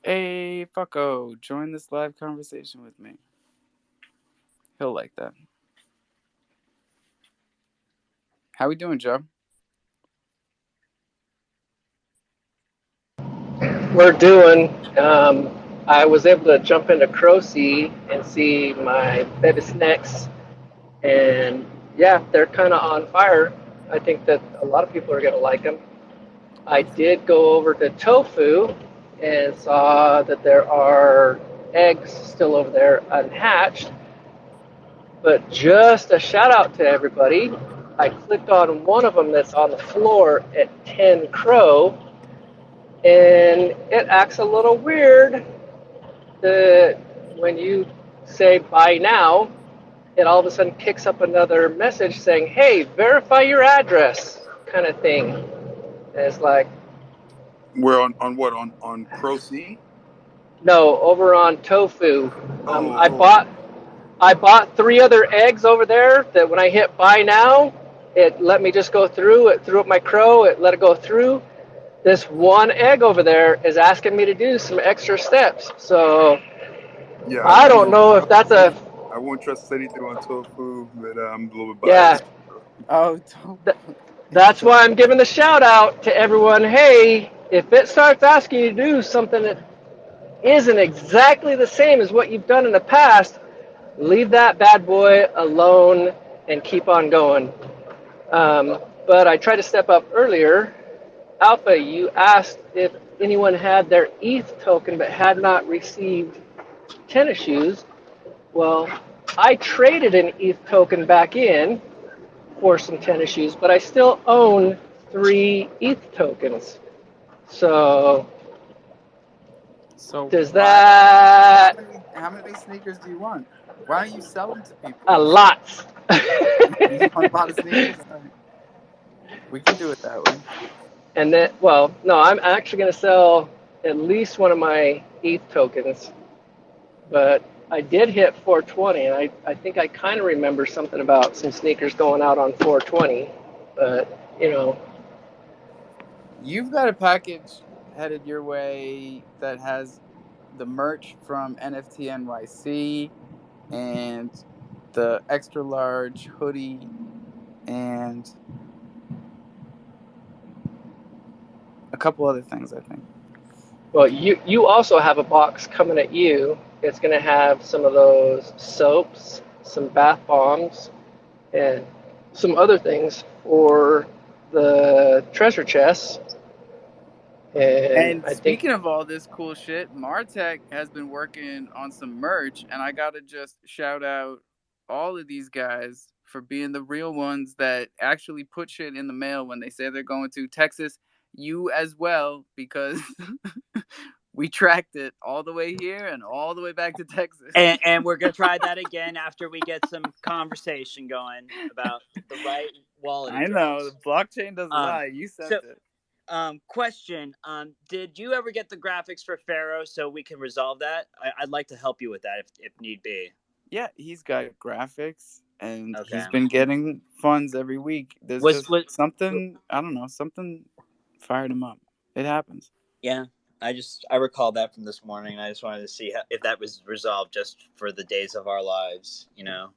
Hey, fucko, join this live conversation with me. He'll like that. How we doing, Joe? We're doing. I was able to jump into Crow-C and see my baby snacks, and yeah, they're kind of on fire. I think that a lot of people are going to like them. I did go over to Tofu and saw that there are eggs still over there unhatched. But just a shout out to everybody. I clicked on one of them that's on the floor at 10 Crow, and it acts a little weird that when you say buy now, it all of a sudden kicks up another message saying, hey, verify your address, kind of thing. And it's like, We're on what on Crow-C? no, over on Tofu. Oh, I bought 3 other eggs over there that when I hit buy now, it let me just go through. It threw up my Crow. It let it go through. This one egg over there is asking me to do some extra steps. So yeah. I don't know if that's a... I won't trust anything on Tofu, but I'm a little bit Yeah, biased. Oh, that's why I'm giving the shout out to everyone. Hey, if it starts asking you to do something that isn't exactly the same as what you've done in the past, leave that bad boy alone and keep on going. But I tried to step up earlier. Alpha, you asked if anyone had their ETH token but had not received tennis shoes. Well, I traded an ETH token back in for some tennis shoes, but I still own 3 ETH tokens. So does that... How many sneakers do you want? Why don't you sell them to people? A lot. You want a lot of sneakers? We can do it that way. And then, well, no, I'm actually going to sell at least one of my ETH tokens. But I did hit 420, and I think I kind of remember something about some sneakers going out on 420. But, you know. You've got a package headed your way that has the merch from NFT NYC and the extra large hoodie and a couple other things, I think. Well, you also have a box coming at you. It's going to have some of those soaps, some bath bombs, and some other things for the treasure chest. And I think, speaking of all this cool shit, Martech has been working on some merch, and I gotta just shout out all of these guys for being the real ones that actually put shit in the mail when they say they're going to Texas. You as well, because we tracked it all the way here and all the way back to Texas. And we're gonna try that again after we get some conversation going about the right wallet I address. know the blockchain doesn't lie. You sent it. Question: did you ever get the graphics for Pharaoh so we can resolve that? I'd like to help you with that if need be. Yeah, he's got graphics, and Okay. he's been getting funds every week. There's something, I don't know, something fired him up. It happens. Yeah, I recall that from this morning, and I just wanted to see if that was resolved just for the days of our lives, you know.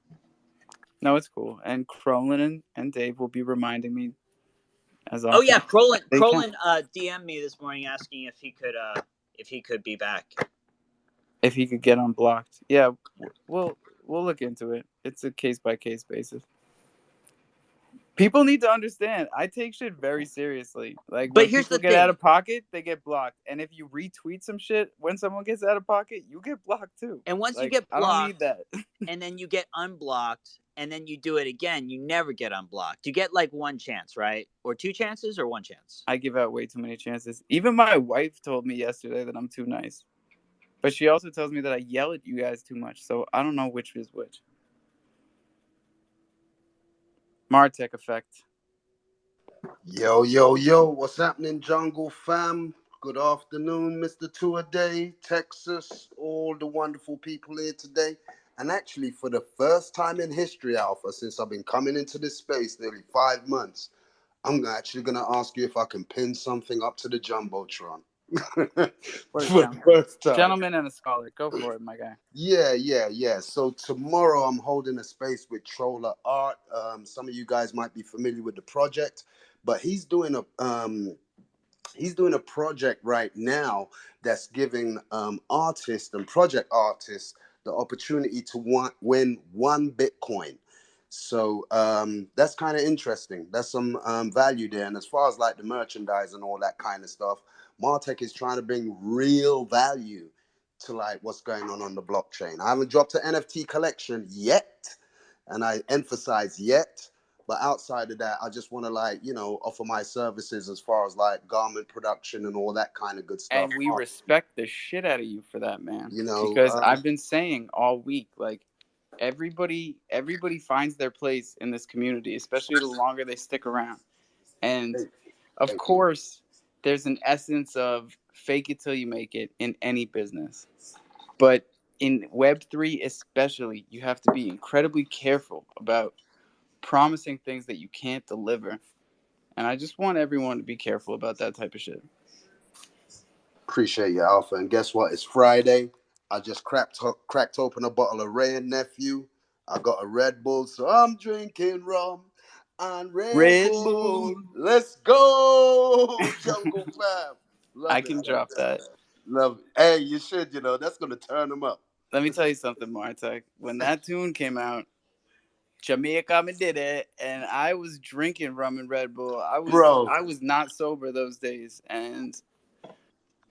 No, it's cool. And Crolin and Dave will be reminding me as often. Oh yeah, Crolin DM'd me this morning asking if he could be back. If he could get unblocked. Yeah, we'll look into it. It's a case by case basis. People need to understand. I take shit very seriously. Like But when here's people the get out thing. of pocket, they get blocked. And if you retweet some shit when someone gets out of pocket, you get blocked too. And once you Like, get I don't need blocked, that. and then you get unblocked, and then you do it again, you never get unblocked. You get like one chance, right? Or two chances, or one chance. I give out way too many chances. Even my wife told me yesterday that I'm too nice. But she also tells me that I yell at you guys too much. So I don't know which is which. Martech effect. Yo, yo, yo, what's happening, Jungle Fam? Good afternoon, Mr. Tour Day, Texas, all the wonderful people here today. And actually, for the first time in history, Alpha, since I've been coming into this space nearly 5 months, I'm actually going to ask you if I can pin something up to the Jumbotron. What a For the first time. gentleman and a scholar. Go for it, my guy. Yeah. So tomorrow I'm holding a space with Troller Art. Some of you guys might be familiar with the project, but he's doing a project right now that's giving artists and project artists the opportunity to win 1 Bitcoin. So that's kind of interesting. That's some value there. And as far as like the merchandise and all that kind of stuff, Martech is trying to bring real value to like what's going on the blockchain. I haven't dropped an NFT collection yet, and I emphasize yet. But outside of that, I just want to offer my services as far as like garment production and all that kind of good stuff. And we respect the shit out of you for that, man. Because I've been saying all week, like everybody finds their place in this community, especially the longer they stick around. And of course, there's an essence of fake it till you make it in any business. But in Web3 especially, you have to be incredibly careful about promising things that you can't deliver. And I just want everyone to be careful about that type of shit. Appreciate you, Alpha. And guess what? It's Friday. I just cracked open a bottle of Ray and Nephew. I got a Red Bull, so I'm drinking rum and Red Bull. Let's go, Jungle Fam. Love I can drop that. Love it. Hey, you should, that's going to turn them up. Let me tell you something, Martech. When that tune came out, Jamaica me did it, and I was drinking rum and Red Bull. I was not sober those days, and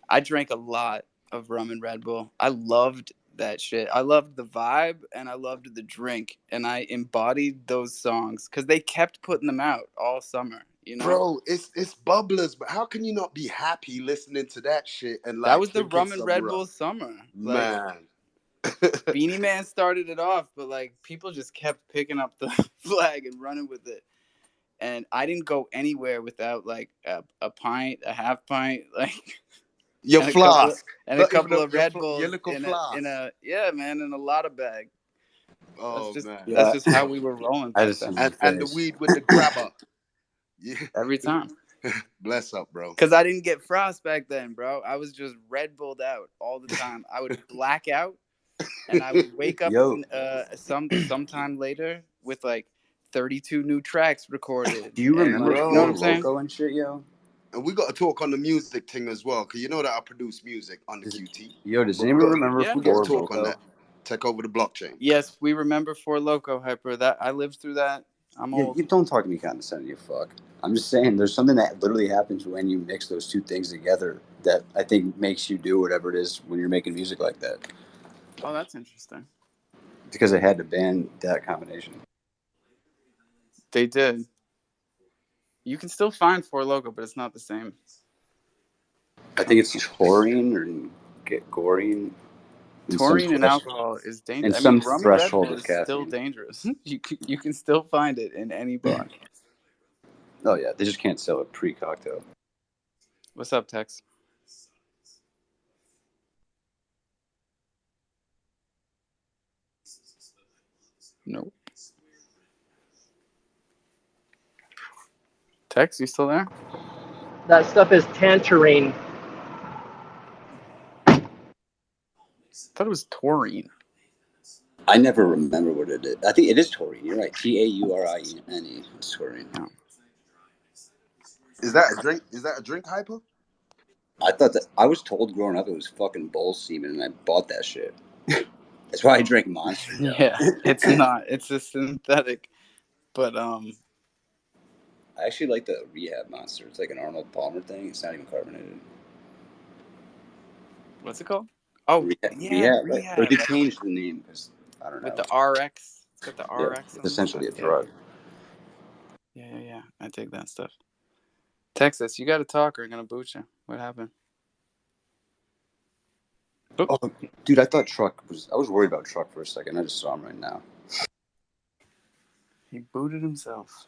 I drank a lot of rum and Red Bull. I loved that shit. I loved the vibe, and I loved the drink, and I embodied those songs because they kept putting them out all summer. Bro, it's bubblers, but how can you not be happy listening to that shit? And like that was the rum and Red Bull summer, man. Beanie Man started it off, but like people just kept picking up the flag and running with it. And I didn't go anywhere without like a pint, a half pint, like your flask and a couple of Red Bulls in a lot of bag. Oh man, that's just how we were rolling. I just and the weed with the grabber. Yeah, every time. Bless up, bro. Because I didn't get frost back then, bro. I was just Red Bulled out all the time. I would black out. And I would wake up sometime later with like 32 new tracks recorded. Do you remember you know what I'm saying? Loco and shit, yo? And we got to talk on the music thing as well, because you know that I produce music on the QT. Yo, does anyone remember? We got to talk on that. Take over the blockchain. Yes, we remember For Loco, Hyper. That I lived through that. I'm old. You don't talk to me condescending, you fuck. I'm just saying there's something that literally happens when you mix those two things together that I think makes you do whatever it is when you're making music like that. Oh, that's interesting. Because they had to ban that combination. They did. You can still find For Loco, but it's not the same. I think it's taurine or gorine. Taurine and alcohol is dangerous. And some rum threshold and Red Bull of caffeine. is still dangerous. You can still find it in any bar. Oh yeah, they just can't sell it pre-cocktail. What's up, Tex? Nope. Tex, you still there? That stuff is tangerine. I thought it was taurine. I never remember what it is. I think it is taurine. You're right. Taurine. It's taurine. Oh. Is that a drink? Is that a drink, Hyper? I thought that I was told growing up it was fucking bull semen, and I bought that shit. That's why I drink Monster. Yeah, it's not. It's a synthetic, but I actually like the Rehab Monster. It's like an Arnold Palmer thing. It's not even carbonated. What's it called? Oh, yeah, Rehab, right? Or Rehab. they changed the name because I don't With know. the RX. It's got the Yeah, RX it's on the essentially a side. drug. Yeah. I take that stuff. Texas, you got to talk or I'm going to boot you. What happened? Oh, dude, I thought Truck was. I was worried about Truck for a second. I just saw him right now. He booted himself.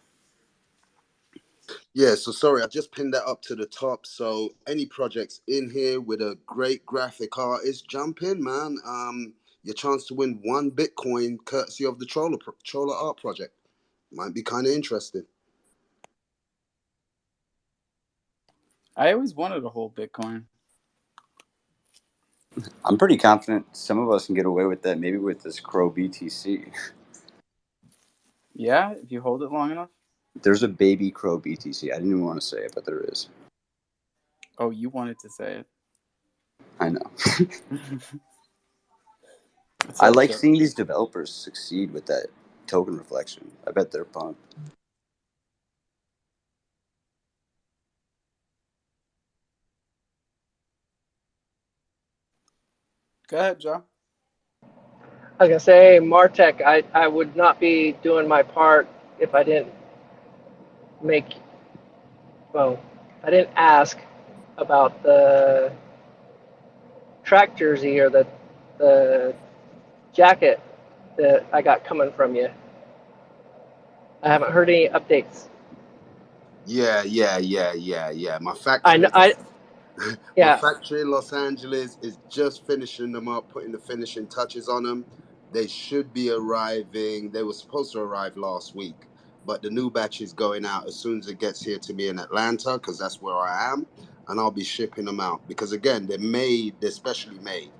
Yeah, so sorry, I just pinned that up to the top. So any projects in here with a great graphic artist, jump in, man. Your chance to win 1 Bitcoin courtesy of the Troller Art Project. Might be kind of interesting. I always wanted a whole Bitcoin. I'm pretty confident some of us can get away with that. Maybe with this Crow BTC. Yeah, if you hold it long enough. There's a baby Crow BTC. I didn't even want to say it, but there is. Oh, you wanted to say it. I know. What's I up, like Joe? seeing these developers succeed with that token reflection. I bet they're pumped. Go ahead, Joe. I was gonna say, Martech, I would not be doing my part if I didn't I didn't ask about the track jersey or the jacket that I got coming from you. I haven't heard any updates. Yeah. My yeah. factory in Los Angeles is just finishing them up, putting the finishing touches on them. They should be arriving. They were supposed to arrive last week, but the new batch is going out as soon as it gets here to me in Atlanta, because that's where I am, and I'll be shipping them out. Because again, they're specially made.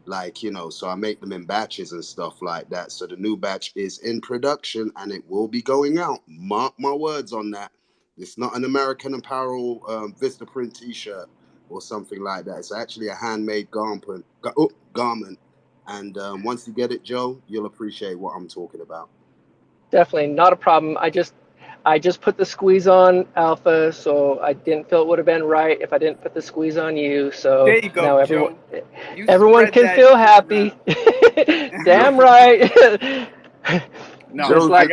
Like, so I make them in batches and stuff like that. So the new batch is in production and it will be going out. Mark my words on that. It's not an American Apparel Vistaprint t-shirt or something like that. It's actually a handmade garment. And once you get it, Joe, you'll appreciate what I'm talking about. Definitely not a problem. I just put the squeeze on Alpha, so I didn't feel it would have been right if I didn't put the squeeze on you. So There you go, now Joe. everyone Spread can that feel shit happy. around. Damn right. No, Just I like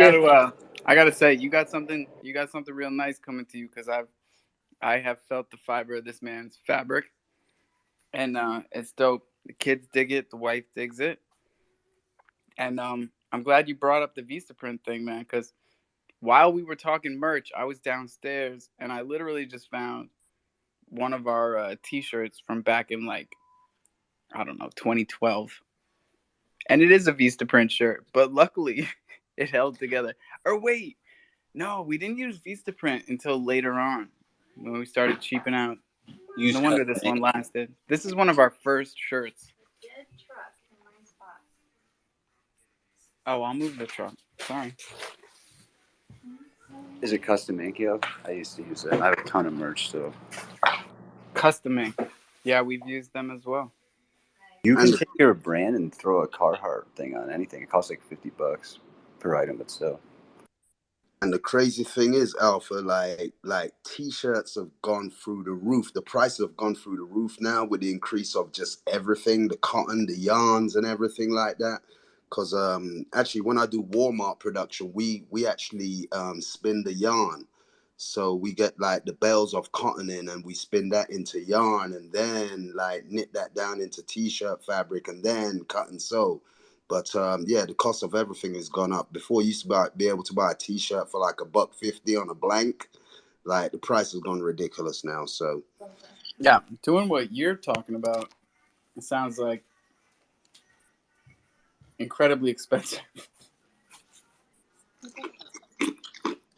gotta say, you got something real nice coming to you, because I have felt the fiber of this man's fabric, and it's dope. The kids dig it, the wife digs it, and I'm glad you brought up the Vistaprint thing, man, because while we were talking merch, I was downstairs and I literally just found one of our t-shirts from back in, like, I don't know, 2012. And it is a Vistaprint shirt, but luckily it held together. Or wait, no, we didn't use Vistaprint until later on when we started cheaping out. No wonder this one lasted. This is one of our first shirts. Oh, I'll move the truck. Sorry. Is it custom ink, yo? I used to use that. I have a ton of merch still. Custom ink. Yeah, we've used them as well. You can take your brand and throw a Carhartt thing on anything. It costs like $50 per item, but still. And the crazy thing is, Alpha, like t-shirts have gone through the roof. The prices have gone through the roof now with the increase of just everything, the cotton, the yarns, and everything like that. Because actually, when I do Walmart production, we actually spin the yarn. So we get like the bales of cotton in, and we spin that into yarn, and then like knit that down into t-shirt fabric, and then cut and sew. But yeah, the cost of everything has gone up. Before, you used to be able to buy a t-shirt for like $1.50 on a blank. Like, the price has gone ridiculous now. So yeah, doing what you're talking about, it sounds like incredibly expensive.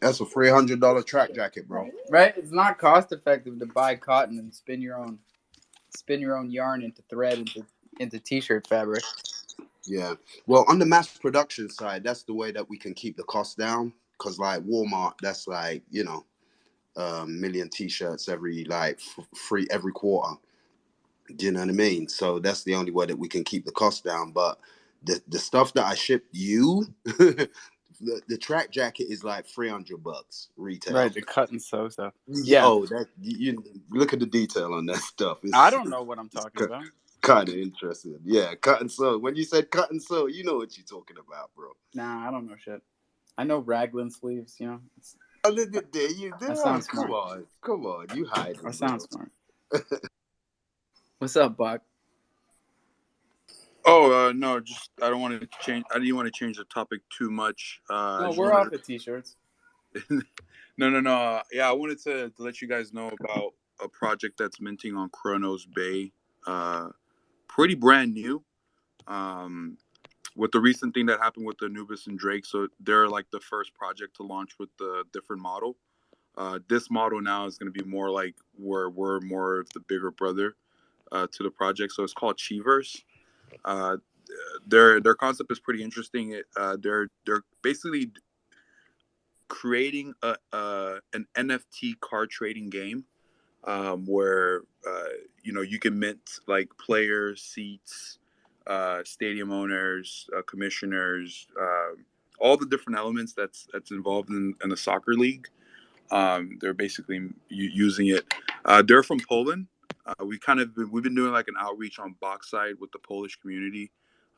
that's a $300 track jacket, bro. Right? It's not cost effective to buy cotton and spin your own yarn into thread into t-shirt fabric. Yeah. Well, on the mass production side, that's the way that we can keep the cost down. Because like Walmart, that's like, million t-shirts every like free every quarter. Do you know what I mean? So that's the only way that we can keep the cost down. But the stuff that I ship you, the track jacket is like $300 retail. Right, the cut and sew stuff. Yeah. Yeah. Oh, that you look at the detail on that stuff. I don't know what I'm talking about. Kind of interesting. Yeah, cut and sew. When you said cut and sew, you know what you're talking about, bro. Nah, I don't know shit. I know raglan sleeves, you know. That sounds smart. Come on, you hide it. That sounds smart. What's up, Buck? Oh no, just I don't want to change. I didn't want to change the topic too much. No, we're off the t-shirts. No. Yeah, I wanted to let you guys know about a project that's minting on Chronos Bay. Pretty brand new. With the recent thing that happened with the Anubis and Drake, so they're like the first project to launch with the different model. This model now is going to be more like we're more of the bigger brother to the project. So it's called Chiverse. Their concept is pretty interesting. They're basically creating an NFT card trading game where you can mint like players, seats, stadium owners, commissioners, all the different elements that's involved in a soccer league. They're basically using it. They're from Poland. We've been doing like an outreach on Bach side with the Polish community.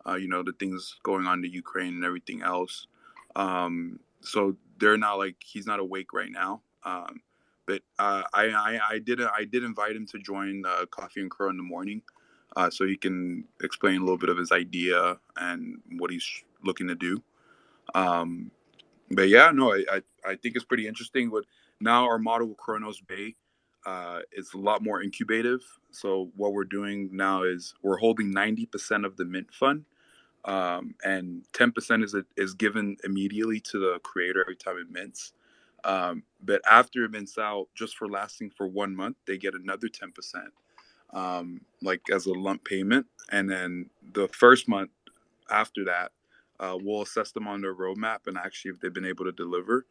The things going on in Ukraine and everything else. So they're not like he's not awake right now. But I did invite him to join Coffee and Crow in the morning, so he can explain a little bit of his idea and what he's looking to do. But yeah, no, I think it's pretty interesting. But now our model with Chronos Bay, it's a lot more incubative. So what we're doing now is we're holding 90% of the mint fund, and 10% is given immediately to the creator every time it mints. But after it mints out, just for lasting for 1 month, they get another 10%, like as a lump payment. And then the first month after that, we'll assess them on their roadmap and actually if they've been able to deliver.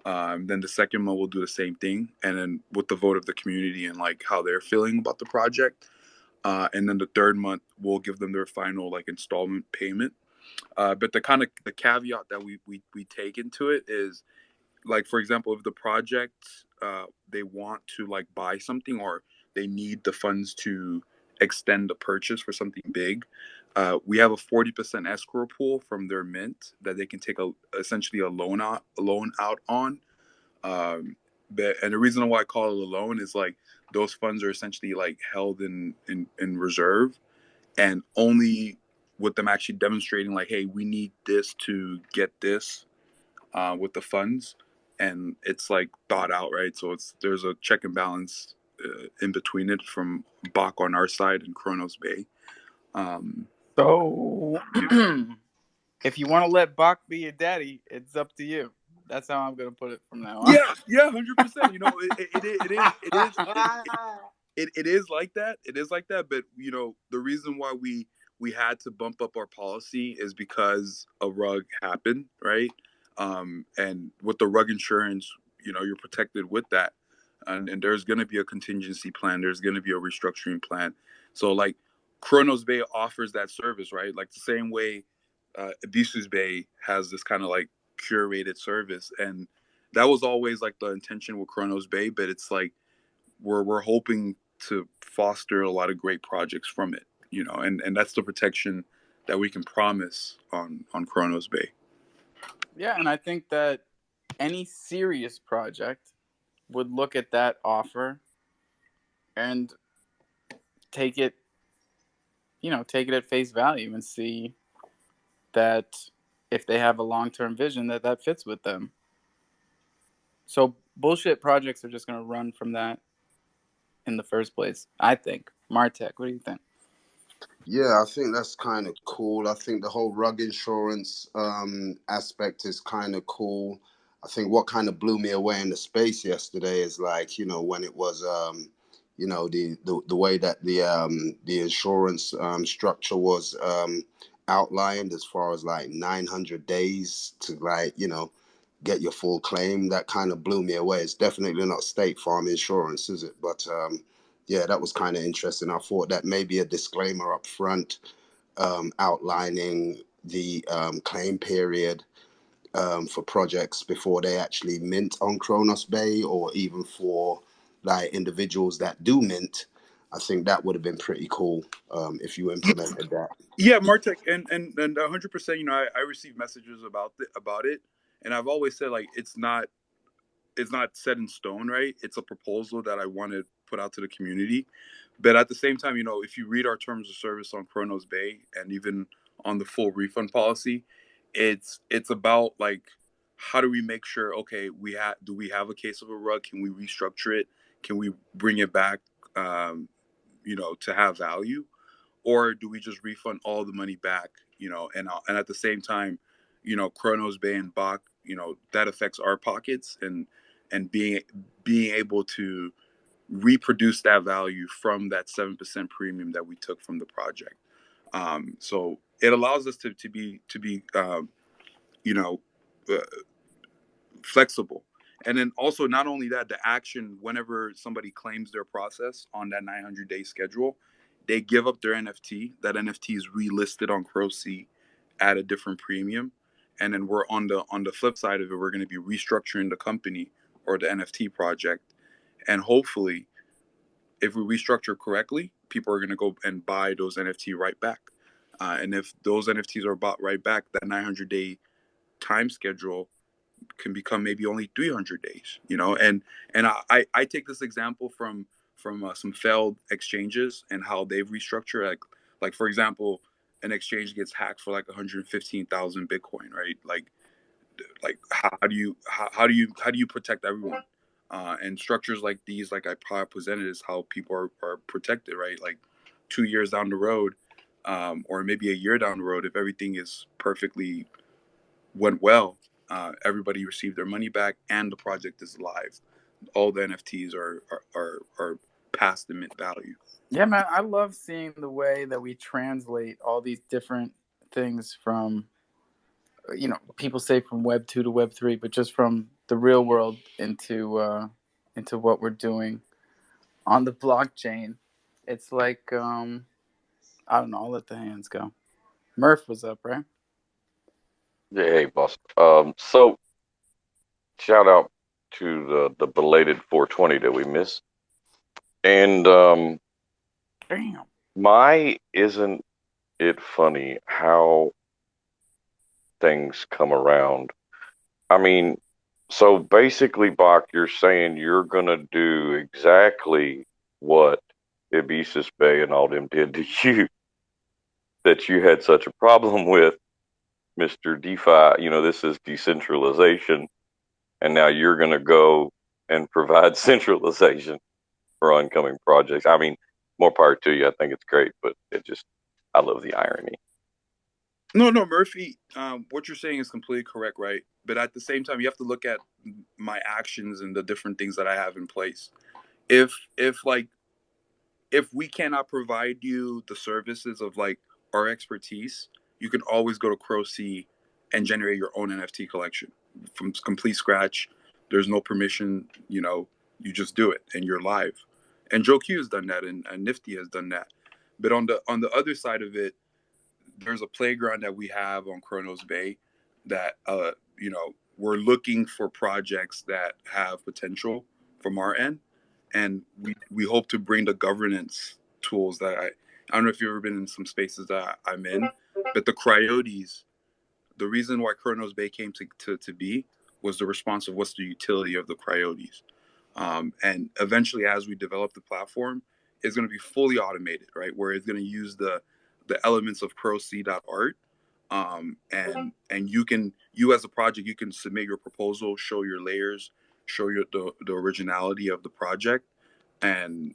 Then the second month we'll do the same thing, and then with the vote of the community and like how they're feeling about the project. And then the third month we'll give them their final like installment payment. But the caveat that we take into it is, like, for example, if the project they want to like buy something or they need the funds to extend the purchase for something big, we have a 40% escrow pool from their mint that they can take essentially a loan out on. And the reason why I call it a loan is like those funds are essentially like held in reserve, and only with them actually demonstrating like, hey, we need this to get this with the funds, and it's like thought out, right? So there's a check and balance in between it from Bach on our side and Chronos Bay. So if you want to let Bach be your daddy, it's up to you. That's how I'm gonna put it from now on. Yeah, 100%. It is like that. It is like that. But the reason why we had to bump up our policy is because a rug happened, right? And with the rug insurance, you're protected with that, and there's gonna be a contingency plan. There's gonna be a restructuring plan. So like Chronos Bay offers that service, right? Like the same way Abisus Bay has this kind of like curated service, and that was always like the intention with Chronos Bay. But it's like we're hoping to foster a lot of great projects from it, and that's the protection that we can promise on Chronos Bay. Yeah, and I think that any serious project would look at that offer and take it at face value and see that if they have a long-term vision that fits with them. So bullshit projects are just going to run from that in the first place, I think. Martek, what do you think? Yeah, I think that's kind of cool. I think the whole rug insurance aspect is kind of cool. I think what kind of blew me away in the space yesterday is like, when it was, the way that the insurance structure was outlined as far as like 900 days to like, get your full claim. That kind of blew me away. It's definitely not State Farm insurance, is it? But yeah, that was kind of interesting. I thought that maybe a disclaimer up front outlining the claim period for projects before they actually mint on Kronos Bay, or even for like individuals that do mint. I think that would have been pretty cool if you implemented that. Yeah, Martech, and 100%. You know, I received messages about it, and I've always said like it's not set in stone, right? It's a proposal that I want to put out to the community, but at the same time, you know, if you read our terms of service on Kronos Bay and even on the full refund policy, it's about like how do we make sure, okay, do we have a case of a rug? Can we restructure it? Can we bring it back, you know, to have value? Or do we just refund all the money back, you know, and at the same time, you know, Kronos Bay and Bach, you know, that affects our pockets, and being able to reproduce that value from that 7% premium that we took from the project. So it allows us to be you know, uh, flexible. And then also, not only that, the action, whenever somebody claims their process on that 900-day schedule, they give up their NFT. That NFT is relisted on CrowC at a different premium. And then we're on the flip side of it, we're going to be restructuring the company or the NFT project. And hopefully, if we restructure correctly, people are going to go and buy those NFT right back. And if those NFTs are bought right back, that 900-day time schedule can become maybe only 300 days, you know. And I take this example from some failed exchanges and how they've restructured. Like for example, an exchange gets hacked for like 115,000 Bitcoin, right? Like how do you protect everyone? And structures like these, like I probably presented, is how people are protected, right? Like 2 years down the road, or maybe a year down the road, if everything is perfectly went well, everybody received their money back and the project is live. All the NFTs are past the mint value. Yeah, man, I love seeing the way that we translate all these different things from, you know, people say from Web 2 to Web 3, but just from the real world into what we're doing on the blockchain. It's like, I don't know, I'll let the hands go. Murph was up, right? Yeah, hey, boss. So shout out to the belated 420 that we missed. And Damn. isn't it funny how things come around? I mean, so basically, Bach, you're saying you're gonna do exactly what Ibisis Bay and all them did to you, that you had such a problem with, Mr. DeFi. You know, this is decentralization, and now you're gonna go and provide centralization for oncoming projects. I mean, more power to you. I think it's great, but I love the irony. No, Murphy, what you're saying is completely correct, right? But at the same time, you have to look at my actions and the different things that I have in place. If we cannot provide you the services of like our expertise, you can always go to CrowC and generate your own NFT collection from complete scratch. There's no permission, you know, you just do it and you're live. And Joe Q has done that, and Nifty has done that. But on the other side of it, there's a playground that we have on Kronos Bay that you know, we're looking for projects that have potential from our end, and we hope to bring the governance tools that I don't know if you've ever been in some spaces that I'm in, but the Cryotes, the reason why Kronos Bay came to be was the response of what's the utility of the Cryotes. And eventually, as we develop the platform, it's going to be fully automated, right? Where it's going to use the elements of CrowC.art, and you as a project, you can submit your proposal, show your layers, show the originality of the project, and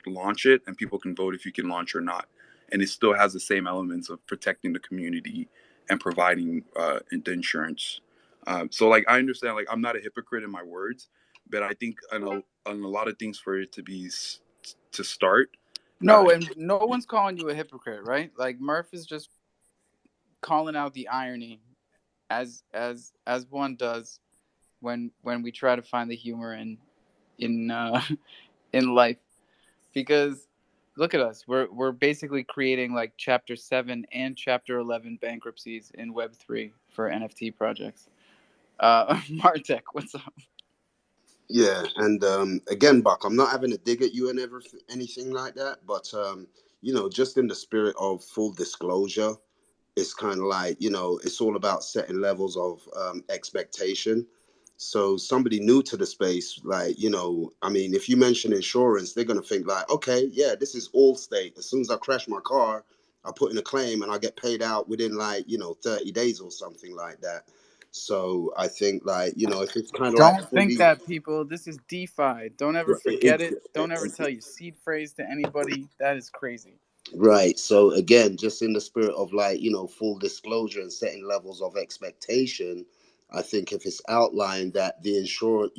launch it, and people can vote if you can launch or not. And it still has the same elements of protecting the community and providing the insurance. So like I understand, like I'm not a hypocrite in my words, but I think on a lot of things, for it to be to start. No, and no one's calling you a hypocrite, right? Like Murph is just calling out the irony, as one does when we try to find the humor in in life. Because look at us, we're basically creating like Chapter 7 and Chapter 11 bankruptcies in Web3 for NFT projects. Martek, what's up? Yeah, and again, Buck, I'm not having a dig at you and anything like that, but just in the spirit of full disclosure, it's kind of like, it's all about setting levels of expectation. So somebody new to the space, like, I mean, if you mention insurance, they're going to think like, okay, yeah, this is Allstate. As soon as I crash my car, I put in a claim and I get paid out within 30 days or something like that. So I think like, if it's kind of like Don't think fully, that, people. This is DeFi. Don't ever forget it. Don't ever tell your seed phrase to anybody. That is crazy. right. So again, just in the spirit of like, full disclosure and setting levels of expectation, I think if it's outlined that the insurance,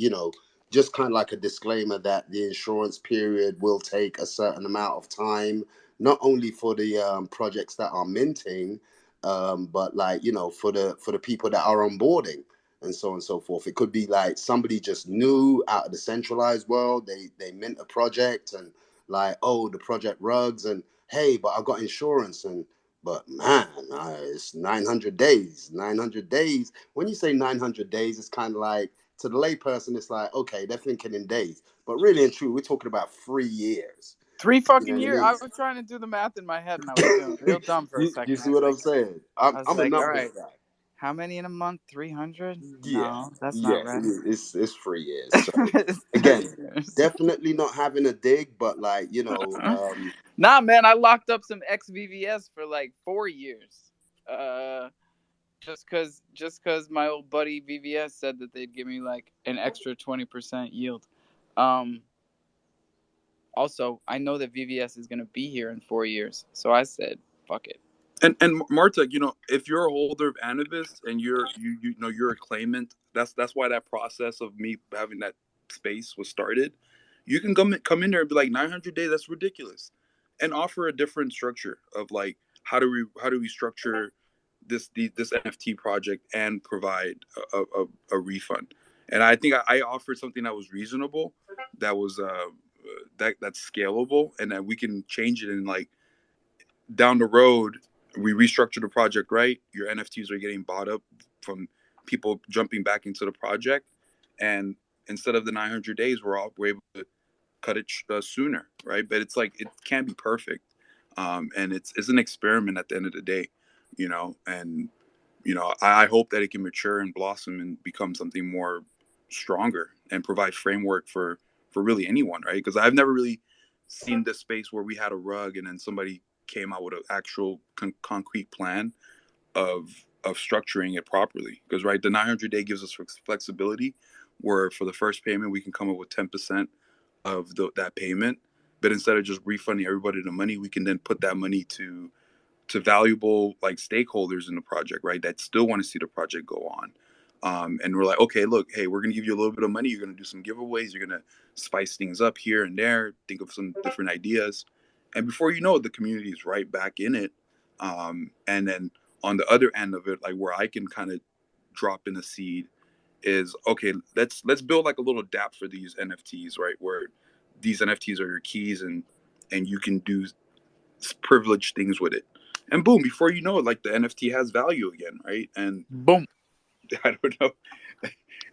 just kind of like a disclaimer that the insurance period will take a certain amount of time, not only for the projects that are minting, but like, for the people that are onboarding and so on and so forth. It could be like somebody just new out of the centralized world. They mint a project and like, oh, the project rugs and hey, but I got insurance but man, it's 900 days. 900 days. When you say 900 days, it's kind of like, to the layperson, it's like, okay, they're thinking in days. But really and true, we're talking about 3 years. 3 fucking You know what I years? mean? I was trying to do the math in my head, and I was feeling real dumb for a second. You see what I'm saying? I'm a all numbers right, guy. how many in a month? 300? Yeah, No, that's not right. It's 3 years. So again, definitely not having a dig, but like, Nah, man, I locked up some XVVS for like 4 years. Just cause my old buddy VVS said that they'd give me like an extra 20% yield. Also, I know that VVS is gonna be here in 4 years, so I said, fuck it. And Martek, if you're a holder of Anavis and you're a claimant, that's why that process of me having that space was started. You can come in there and be like 900 days, that's ridiculous, and offer a different structure of like how do we structure this NFT project and provide a refund. And I think I offered something that was reasonable, that was that's scalable, and that we can change it in like down the road. We restructure the project right. Your NFTs are getting bought up from people jumping back into the project, and instead of the 900 days, we're able to cut it sooner, right? But it's like it can't be perfect, and it's an experiment at the end of the day, And I hope that it can mature and blossom and become something more stronger and provide framework for really anyone, right? Because I've never really seen this space where we had a rug and then somebody came out with an actual concrete plan of structuring it properly. Because right, the 900-day gives us flexibility, where for the first payment we can come up with 10% of that payment, but instead of just refunding everybody the money, we can then put that money to valuable like stakeholders in the project, right, that still want to see the project go on. And we're like, okay, look, hey, we're gonna give you a little bit of money. You're gonna do some giveaways. You're gonna spice things up here and there. Think of some different ideas, and before you know it, the community is right back in it. And then on the other end of it, like where I can kind of drop in a seed is, okay, let's build like a little dApp for these NFTs, right, where these NFTs are your keys, and you can do privileged things with it, and boom, before you know it, like the NFT has value again, right? And boom. I don't know.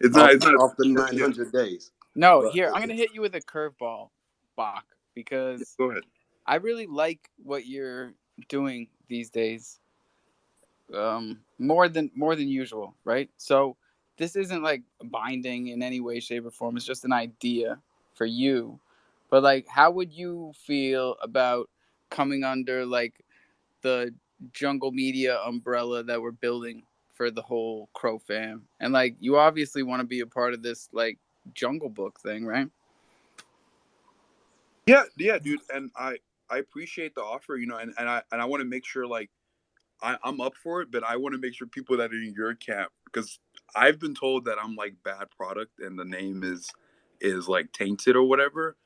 It's not off the 900 days. No, here, I'm gonna hit you with a curveball, Bach, because go ahead. I really like what you're doing these days. More than usual, right? So this isn't like binding in any way, shape, or form. It's just an idea for you. But like, how would you feel about coming under like the Jungle Media umbrella that we're building for the whole Crow fam? And like, you obviously want to be a part of this like Jungle Book thing, right? Yeah, dude. And I appreciate the offer, and I want to make sure like I'm up for it, but I want to make sure people that are in your camp, because I've been told that I'm like bad product and the name is like tainted or whatever.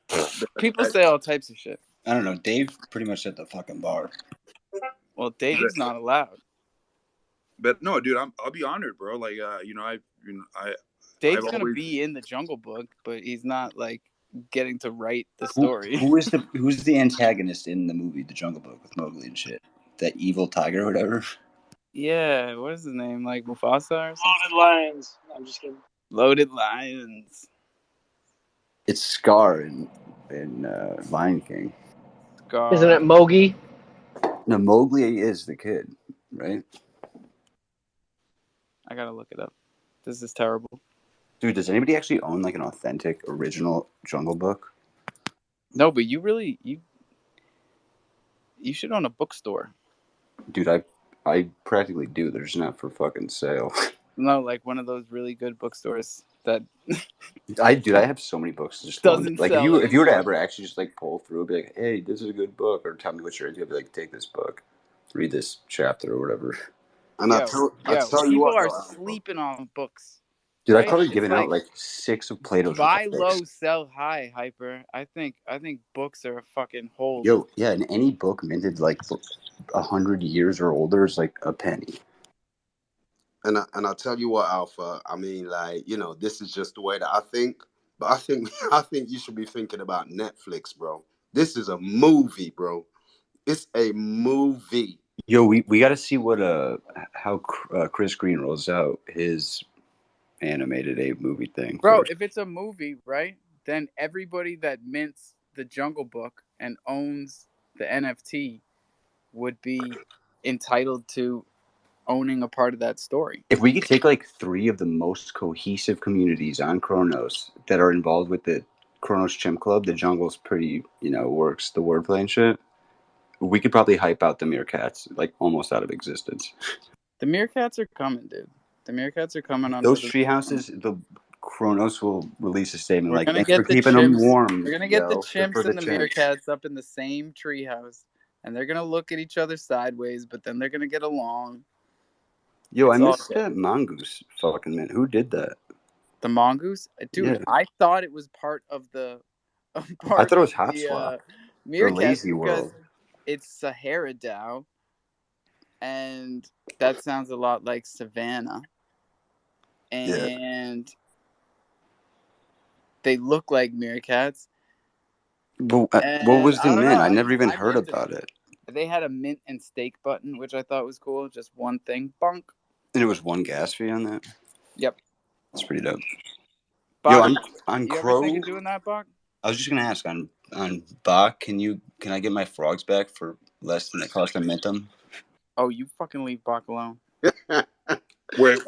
People say all types of shit. I don't know. Dave pretty much set the fucking bar. Well, Dave's not allowed. But no, dude, I'll be honored, bro. Like, Dave's gonna be in the Jungle Book, but he's not like getting to write the story. Who's the antagonist in the movie The Jungle Book with Mowgli and shit? That evil tiger or whatever? Yeah, what is his name? Like Mufasa or something? Loaded Lions. I'm just kidding. Loaded Lions. It's Scar in Lion King. Scar. Isn't it Mowgli? No, Mowgli is the kid, right? I gotta look it up. This is terrible. Dude, does anybody actually own like an authentic original Jungle Book? No, but you should own a bookstore. Dude, I practically do. They're just not for fucking sale. No, like one of those really good bookstores that I have so many books just doesn't like sell if you were to anymore. ever actually just like pull through, be like, hey, this is a good book, or tell me what you're into, I'd be like, take this book, read this chapter or whatever. And I Yo, tell you people what, are though, Alpha. sleeping on books. Dude, I've Right? probably It's given out like like 6 of Plato's buy Republics. low, sell high, Hyper. I think books are a fucking hold. Yo, yeah, and any book minted like 100 years or older is like a penny. And I'll tell you what, Alpha. I mean, like, you know, this is just the way that I think. But I think you should be thinking about Netflix, bro. This is a movie, bro. It's a movie. Yo, we got to see what how Chris Green rolls out his animated movie thing. Bro, first. if it's a movie, right, then everybody that mints the Jungle Book and owns the NFT would be entitled to owning a part of that story. If we could take like 3 of the most cohesive communities on Kronos that are involved with the Kronos Chimp Club, the jungle's pretty, works the wordplay and shit. We could probably hype out the Meerkats like almost out of existence. The Meerkats are coming, dude. The Meerkats are coming on Those tree houses. The Kronos will release a statement We're like, gonna "Thanks get for the keeping them chimps. warm." We're gonna get the They're for chimps and the chimps. meerkats up in the same treehouse, and they're gonna look at each other sideways, but then they're gonna get along. Yo, I It's all missed good. that mongoose fucking man. Who did that? The mongoose, dude. Yeah. I thought it was part of the. I thought it was of the Hopswap. meerkats Lazy because World. it's Sahara Dow, and that sounds a lot like Savannah, and they look like meerkats. But what was the I don't mint? know, I never even I heard minted about it. They had a mint and stake button, which I thought was cool. Just one thing, bonk. And it was one gas fee on that. Yep, that's pretty dope. Bach, Yo, on you Crow. ever think of doing that, Bach? I was just gonna ask on Bach. Can I get my frogs back for less than it cost to mint them? Oh, you fucking leave Bach alone. Wait.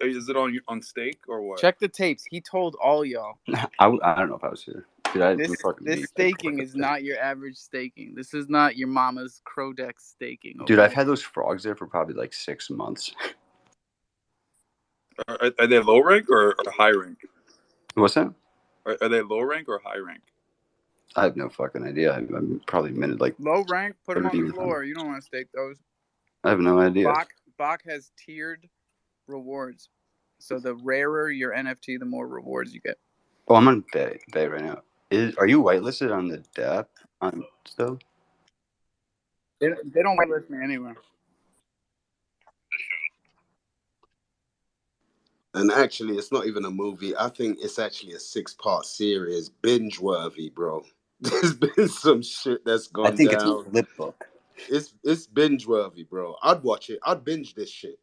Is it on stake or what? Check the tapes. He told all y'all. I don't know if I was here. Dude, this staking is not your average staking. This is not your mama's Crodex staking. Okay? Dude, I've had those frogs there for probably like 6 months. Are they low rank or high rank? What's that? Are they low rank or high rank? I have no fucking idea. I'm probably minted like low rank. Put them on the floor. You don't want to stake those. I have no idea. Bach has tiered rewards. So the rarer your NFT, the more rewards you get. Oh, I'm on Bay right now. Are you whitelisted on the DApp on still? They don't whitelist me anywhere. And actually, it's not even a movie. I think it's actually a 6-part series, binge worthy, bro. There's been some shit that's gone down. I think it's a flip book. It's binge worthy, bro. I'd watch it. I'd binge this shit.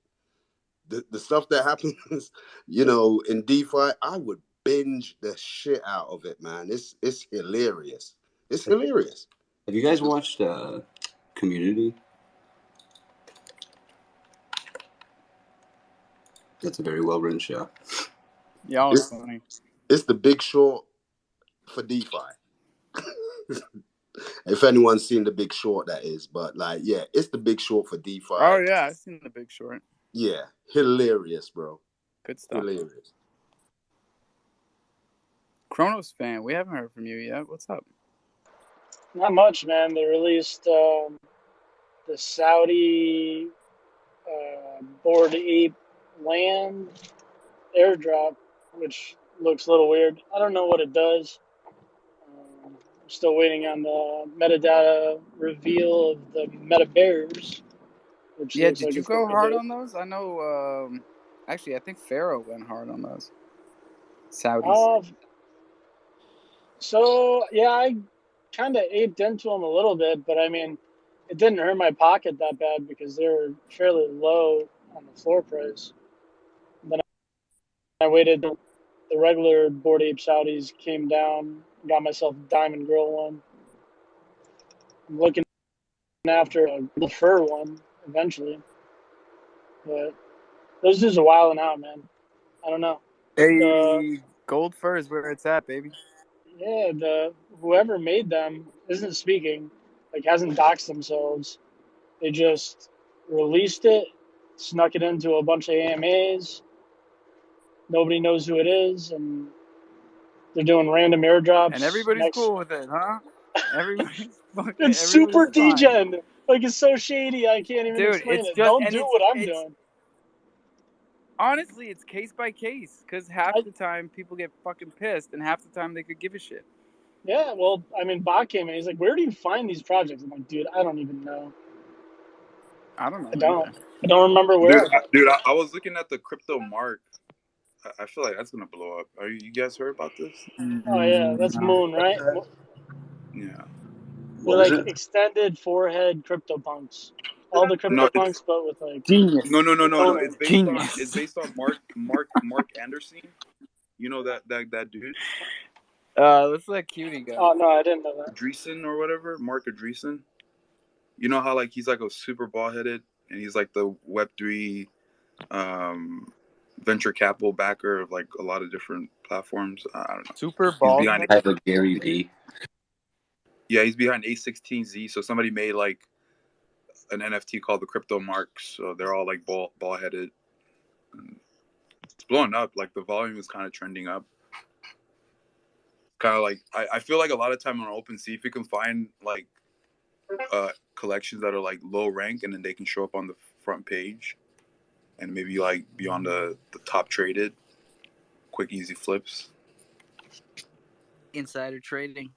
The stuff that happens, in DeFi, I would binge the shit out of it, man. It's hilarious. It's hilarious. Have you guys watched Community? That's a very well written show. Y'all are funny. It's The Big Short for DeFi. If anyone's seen The Big Short, that is. But it's The Big Short for DeFi. Oh yeah, I've seen The Big Short. Yeah, hilarious, bro. Good stuff. Hilarious. Kronos fan, we haven't heard from you yet. What's up? Not much, man. They released the Saudi Bored Ape land airdrop, which looks a little weird. I don't know what it does. I'm still waiting on the metadata reveal of the meta bears. Yeah, did you go hard on those? I know. Actually, I think Pharaoh went hard on those. Saudis. So yeah, I kind of aped into them a little bit, but I mean, it didn't hurt my pocket that bad because they were fairly low on the floor price. I waited till the regular Bored Ape Saudis came down, got myself a Diamond Grill one. I'm looking after a fur one eventually, but those dudes are wilding out, man. I don't know. The Hey, gold fur is where it's at, baby. the whoever made them isn't speaking, like hasn't doxed themselves. They just released it, snuck it into a bunch of AMAs. Nobody knows who it is, and they're doing random And airdrops everybody's next. cool with it, huh? Everybody's It's everybody's super fine. degen. Like it's so shady, I can't even Dude, explain it's it. just, Don't and do what I'm it's doing. honestly, it's case by case, because half I, the time people get fucking pissed, and half the time they could give a shit. yeah, well, I mean, Bach came in. He's like, "Where do you find these projects?" I'm like, "Dude, I don't even know. I don't know I don't. either. I don't remember Dude, where." I was looking at the crypto mark. I feel like that's gonna blow up. Are you guys heard about this? Oh yeah, that's No. Moon, right? Yeah. They're What is like it? extended forehead CryptoPunks. All the No, it's CryptoPunks, but with like Genius. no. toner. Genius. It's based on Mark Anderson. You know that dude, Let's let Cutie go. Oh no, I didn't know that. Andreessen or whatever, Mark Andreessen. You know how like he's like a super bald headed, and he's like the Web3 venture capital backer of like a lot of different platforms. I don't know. Super He's bald. behind. Type of Gary Vee. Yeah, he's behind A16Z. So somebody made like an NFT called the Crypto Marks. So they're all like bald headed. It's blowing up. Like the volume is kind of trending up. Kind of like I feel like a lot of time on OpenSea, if you can find like collections that are like low rank, and then they can show up on the front page, and maybe like be on the top traded, quick easy flips. Insider trading.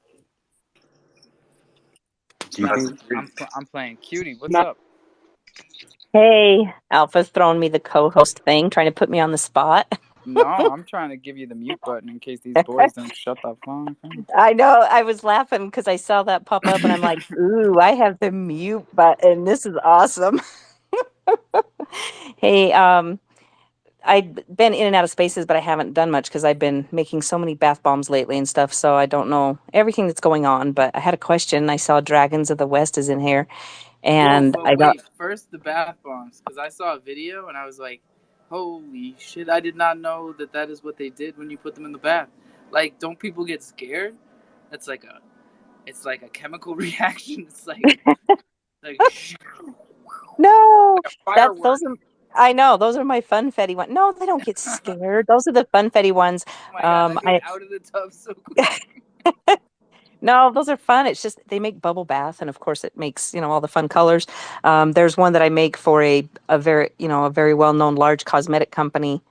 Do you Nah, think I'm playing Cutie. What's Not up? Hey, Alpha's throwing me the co-host thing, trying to put me on the spot. No, I'm trying to give you the mute button in case these boys don't shut the fuck up. I know, I was laughing because I saw that pop up and I'm like, ooh, I have the mute button. This is awesome. Hey, I've been in and out of spaces, but I haven't done much because I've been making so many bath bombs lately and stuff, so I don't know everything that's going on. But I had a question. I saw Dragons of the West is in here, Yo, and but I got wait, first the bath bombs, because I saw a video and I was like, holy shit, I did not know that is what they did when you put them in the bath. Like, don't people get scared? It's like a chemical reaction. It's like no, a that's firework. those are. I know those are my funfetti ones. No, they don't get scared. Those are the funfetti ones. Oh my god, I I get out of the tub so quick. No, those are fun. It's just they make bubble bath, and of course, it makes all the fun colors. There's one that I make for a very a very well known large cosmetic company,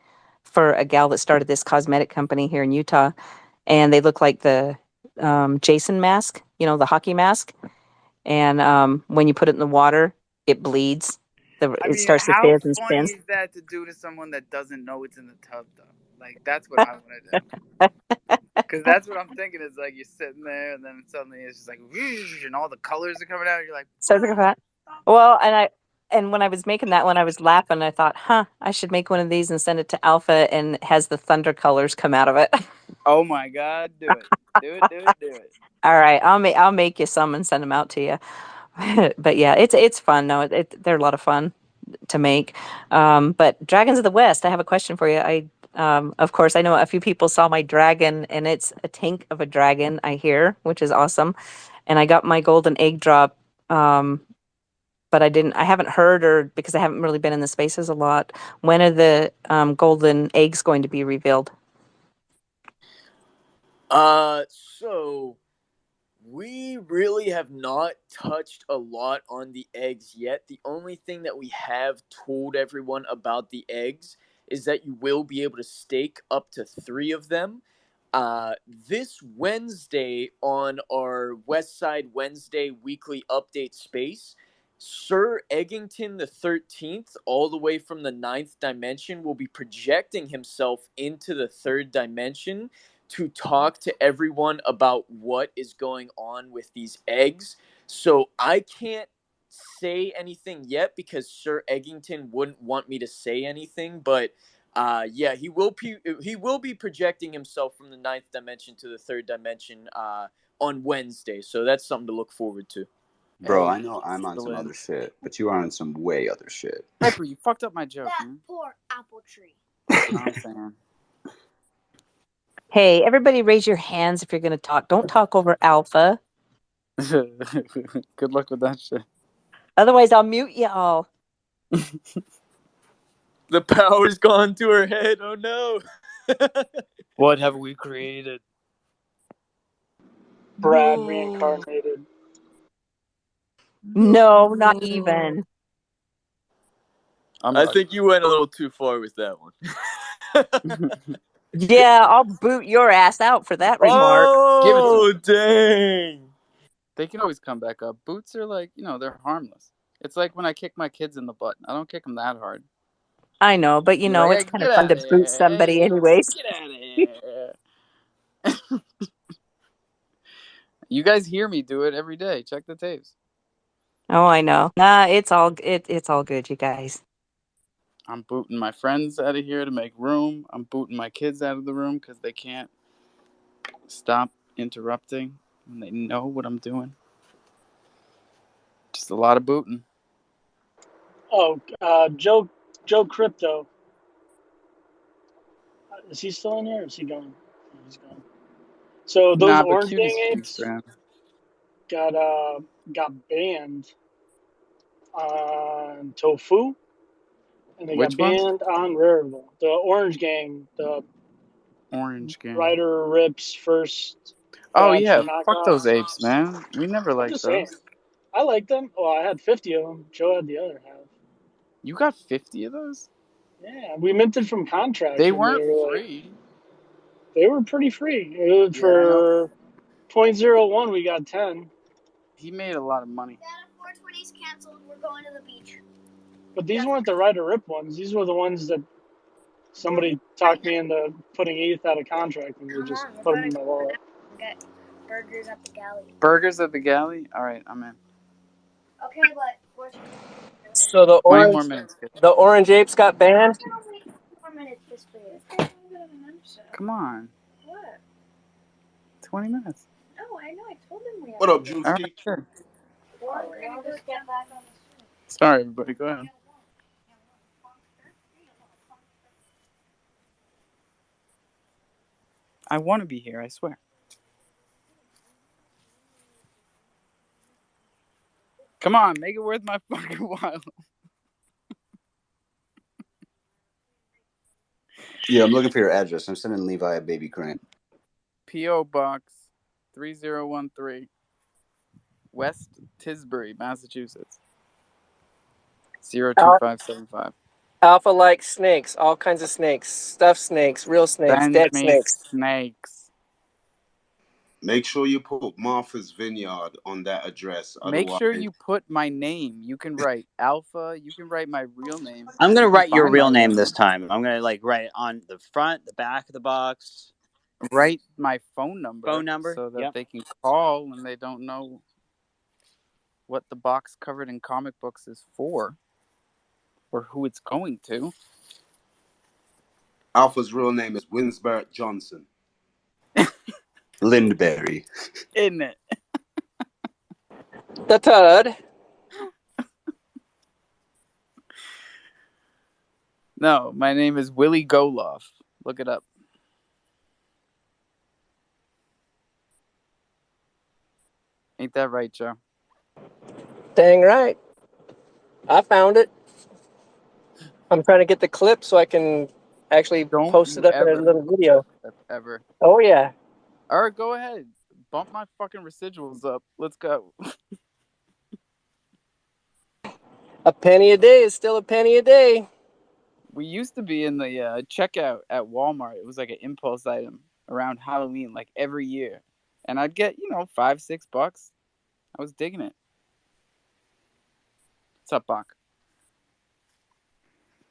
for a gal that started this cosmetic company here in Utah, and they look like the Jason mask, the hockey mask, and when you put it in the water, it bleeds. I It mean, starts to how fizz and funny spins. is that to do to someone that doesn't know it's in the tub, though? Like, that's what I want to do. Because that's what I'm thinking is, like, you're sitting there, and then suddenly it's just like, whoosh, and all the colors are coming out, and you're like, Starts like that. Well, and when I was making that one, I was laughing. I thought, I should make one of these and send it to Alpha, and it has the thunder colors come out of it. oh my god, do it. Do it. All right, I'll make you some and send them out to you. But yeah, it's fun. No, they're a lot of fun to make. But Dragons of the West, I have a question for you. Of course, I know a few people saw my dragon, and it's a tank of a dragon, I hear, which is awesome. And I got my golden egg drop, but I haven't heard, or because I haven't really been in the spaces a lot. When are the golden eggs going to be revealed? So we really have not touched a lot on the eggs yet. The only thing that we have told everyone about the eggs is that you will be able to stake up to 3 of them. This Wednesday on our Westside Wednesday weekly update space, Sir Eggington the 13th, all the way from the 9th dimension, will be projecting himself into the 3rd dimension to talk to everyone about what is going on with these eggs. So I can't say anything yet because Sir Eggington wouldn't want me to say anything, but Yeah, he will be projecting himself from the 9th dimension to the 3rd dimension on Wednesday. So that's something to look forward to. Bro, Hey, I know I'm on some excellent. other shit, but you are on some way other shit. Hyper, you fucked up my joke, That man. poor apple tree. You know what I'm saying? Hey, everybody raise your hands if you're going to talk. Don't talk over Alpha. Good luck with that shit. Otherwise, I'll mute you all. The power's gone to her head. Oh no. What have we created? Brad reincarnated. No, not even. I'm I not. think you went a little too far with that one. Yeah, I'll boot your ass out for that remark. Give it to Oh, me. dang. They can always come back up. Boots are like, they're harmless. It's like when I kick my kids in the butt. I don't kick them that hard. I know, but You're like, it's hey, kind get of fun out to of boot here. somebody Hey, anyways. get out of here. You guys hear me do it every day. Check the tapes. Oh, I know. Nah, it's all good, you guys. I'm booting my friends out of here to make room. I'm booting my kids out of the room because they can't stop interrupting when they know what I'm doing. Just a lot of booting. Oh, Joe Crypto. Is he still in here? Or is he gone? He's gone. So those Nah, but Orange Cutie Gang speaks apes for him. got banned on Tofu, and they got Which one? banned on Rarible. The Orange Gang, the Orange Gang. Ryder Rip's first Oh, batch yeah. of Fuck those knockoffs. apes, man. We never I'm liked just saying. those. I like them. Well, I had 50 of them. Joe had the other half. You got 50 of those? Yeah, we minted from contract They when they weren't were free. they were pretty free. Yeah, I know. For 0.01, we got 10. He made a lot of money. Dad, 420's canceled. We're going to the beach. But these weren't the Ryder Rip ones. These were the ones that somebody talked me into putting ETH out of contract, and they Come just on, we're put them going in to my go wallet. and get burgers at the galley. Burgers at the galley? All right, I'm in. Okay, but 420. So the 20 more orange, minutes, kid. the orange apes got banned. I'm gonna wait 4 minutes just for you. Come on. What? 20 minutes. No, I know. I told him we had. What up, All right, Drewski? sure. Or we're gonna just get back on the street. Sorry, everybody. Go ahead. I want to be here, I swear. Come on, make it worth my fucking while. Yeah, I'm looking for your address. I'm sending Levi a baby crane. P.O. Box 3013, West Tisbury, Massachusetts. 02575. Alpha likes snakes, all kinds of snakes, stuffed snakes, real snakes, Send dead me snakes. snakes. Make sure you put Martha's Vineyard on that address. Make sure Otherwise, you put my name. You can write Alpha. You can write my real name. I'm gonna You can write your find real my name this time. I'm gonna write it on the front, the back of the box. Write my phone number. Phone number, So that yep. they can call when they don't know what the box covered in comic books is for. Or who it's going to. Alpha's real name is Winsbert Johnson. Lindberry. Isn't it? The third. No, my name is Willie Goloff. Look it up. Ain't that right, Joe? Dang right. I found it. I'm trying to get the clip so I can actually Don't post you it up in a ever little video. ever. Oh yeah. All right, go ahead. Bump my fucking residuals up. Let's go. A penny a day is still a penny a day. We used to be in the checkout at Walmart. It was like an impulse item around Halloween, like every year. And I'd get, $5, $6. I was digging it. What's up, Bach?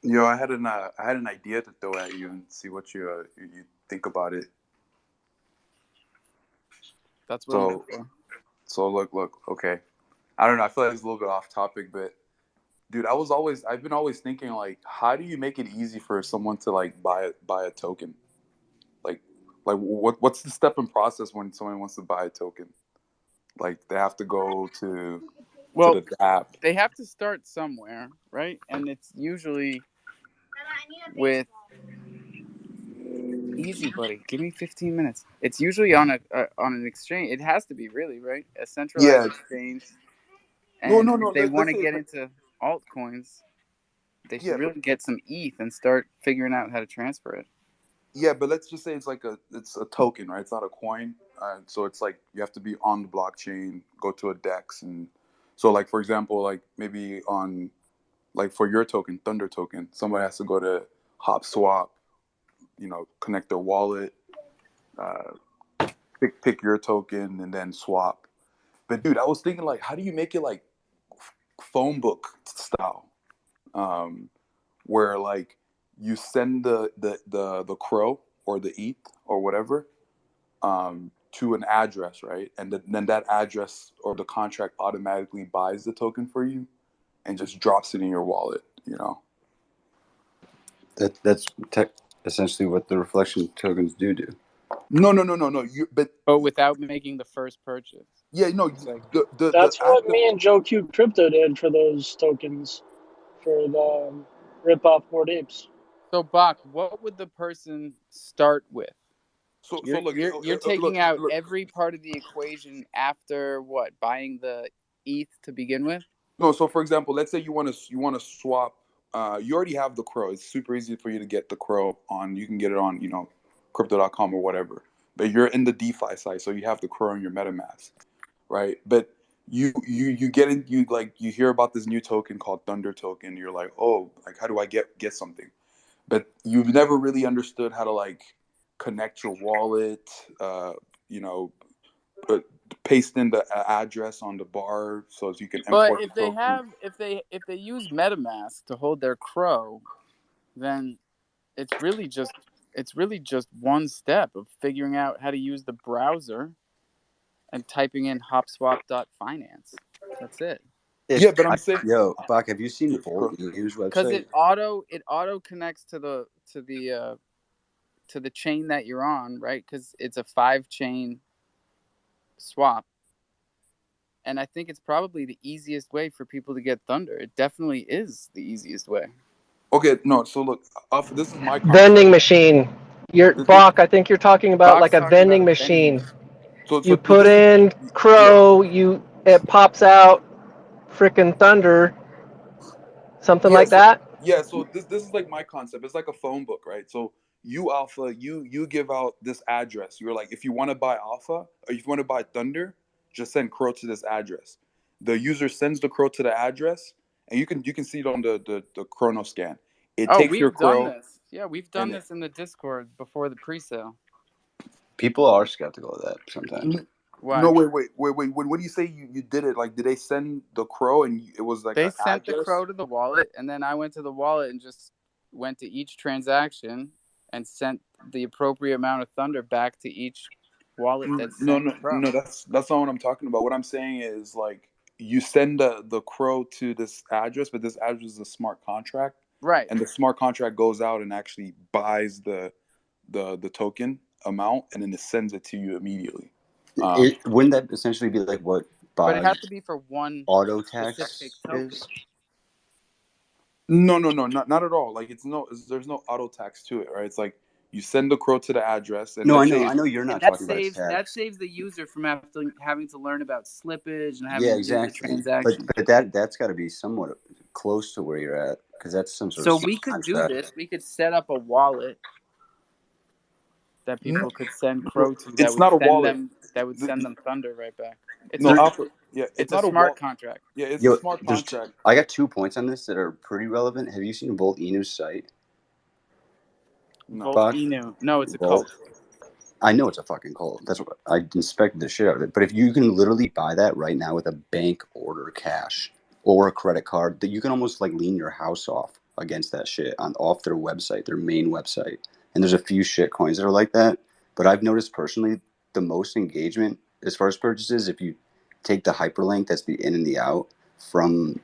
Yo, I had an idea to throw at you and see what you think about it. That's what I'm here for. So look, okay. I don't know. I feel like it's a little bit off topic, but Dude, I've been always thinking like, how do you make it easy for someone to like buy a token? Like, what's the step and process when someone wants to buy a token? Like they have to go to Well, the app. they have to start somewhere, right? And it's usually with easy, buddy. Give me 15 minutes. It's usually on an exchange. It has to be really, right? A centralized Yeah. exchange. No, And no, if no. they want Let's to say, get into altcoins, they should yeah, but really get some ETH and start figuring out how to transfer it. yeah, but let's just say it's a token, right? It's not a coin. So it's like you have to be on the blockchain, go to a DEX, and so like for example, like maybe on like for your token, Thunder token, somebody has to go to HopSwap, connect their wallet, pick your token, and then swap. But dude, I was thinking like, how do you make it like phone book style, where like you send the crow or the ETH or whatever to an address, right? And then that address or the contract automatically buys the token for you and just drops it in your wallet. That's essentially what the reflection tokens do. No. But without making the first purchase. Yeah, no. It's like, That's The what act of, me and Joe Cube Crypto did for those tokens for the rip off Bored Apes. so Bach, what would the person start with? so look, You're taking out every part of the equation after what? Buying the ETH to begin with? No, so for example, let's say you want to swap. You already have the crow. It's super easy for you to get the crow on. You can get it on crypto.com or whatever. But you're in the DeFi side, so you have the crow in your MetaMask, right? But you get in, you hear about this new token called Thunder token. You're like, oh, like how do I get something? But you've never really understood how to like connect your wallet. You know, paste in the address on the bar so you can But import if the they token. if they use MetaMask to hold their crow, then it's really just one step of figuring out how to use the browser and typing in hopswap.finance. That's it. Yeah, but I'm saying, Bach, have you seen yeah, Volt News Because website? it auto connects to the chain that you're on, right? Because it's a 5-chain swap. And I think it's probably the easiest way for people to get Thunder. It definitely is the easiest way. Okay, no. So look, this is my Vending concept. machine. This, Bach, I think you're talking about like Bach's a talking about vending a vending machine. machine. so You this put is in yeah. Crow, it pops out freaking Thunder, something Yeah, like so that. so this is like my concept. It's like a phone book, right? So you Alpha, you give out this address. You're like, if you want to buy Alpha or if you want to buy Thunder, just send Crow to this address. The user sends the Crow to the address, and you can see it on the Chrono scan. It Oh, takes your we've done Crow. this. Yeah, we've done And this in the Discord before the pre-sale. People are skeptical of that sometimes. Why? no, wait. What do you say you did it? Like, did they send the Crow and it was like They an sent the address? Crow to the wallet, and then I went to the wallet and just went to each transaction and sent the appropriate amount of Thunder back to each wallet that sent the Crow. No. That's not what I'm talking about. What I'm saying is like you send the Crow to this address, but this address is a smart contract, Right. and the smart contract goes out and actually buys the token amount, and then it sends it to you immediately. Wouldn't that essentially be like what But it has to be for one auto specific tax token. is? No, not at all. Like there's no auto tax to it, right? It's like you send the Crow to the address, and No, I let's know say you're not That talking about saves tax. the user from having to learn about slippage and having Yeah, to do the exactly. transaction. But that's got to be somewhat close to where you're at because that's some sort So of we could do contract. this. We could set up a wallet that people could send Crow to. it's not a wallet. That would send them Thunder right back. It's No, a Alpha. Yeah, it's not a a smart wallet. contract. Yeah, it's Yo, a smart contract. I got 2 points on this that are pretty relevant. Have you seen Volt Enu's site? No. Volt Inu. No, it's a Volt. cult. I know it's a fucking cult. That's what I inspected the shit out of it. But if you can literally buy that right now with a bank order cash or a credit card, that you can almost like lean your house off against that shit off their website, their main website. And there's a few shit coins that are like that. But I've noticed personally the most engagement as far as purchases, if you take the hyperlink, that's the in and the out from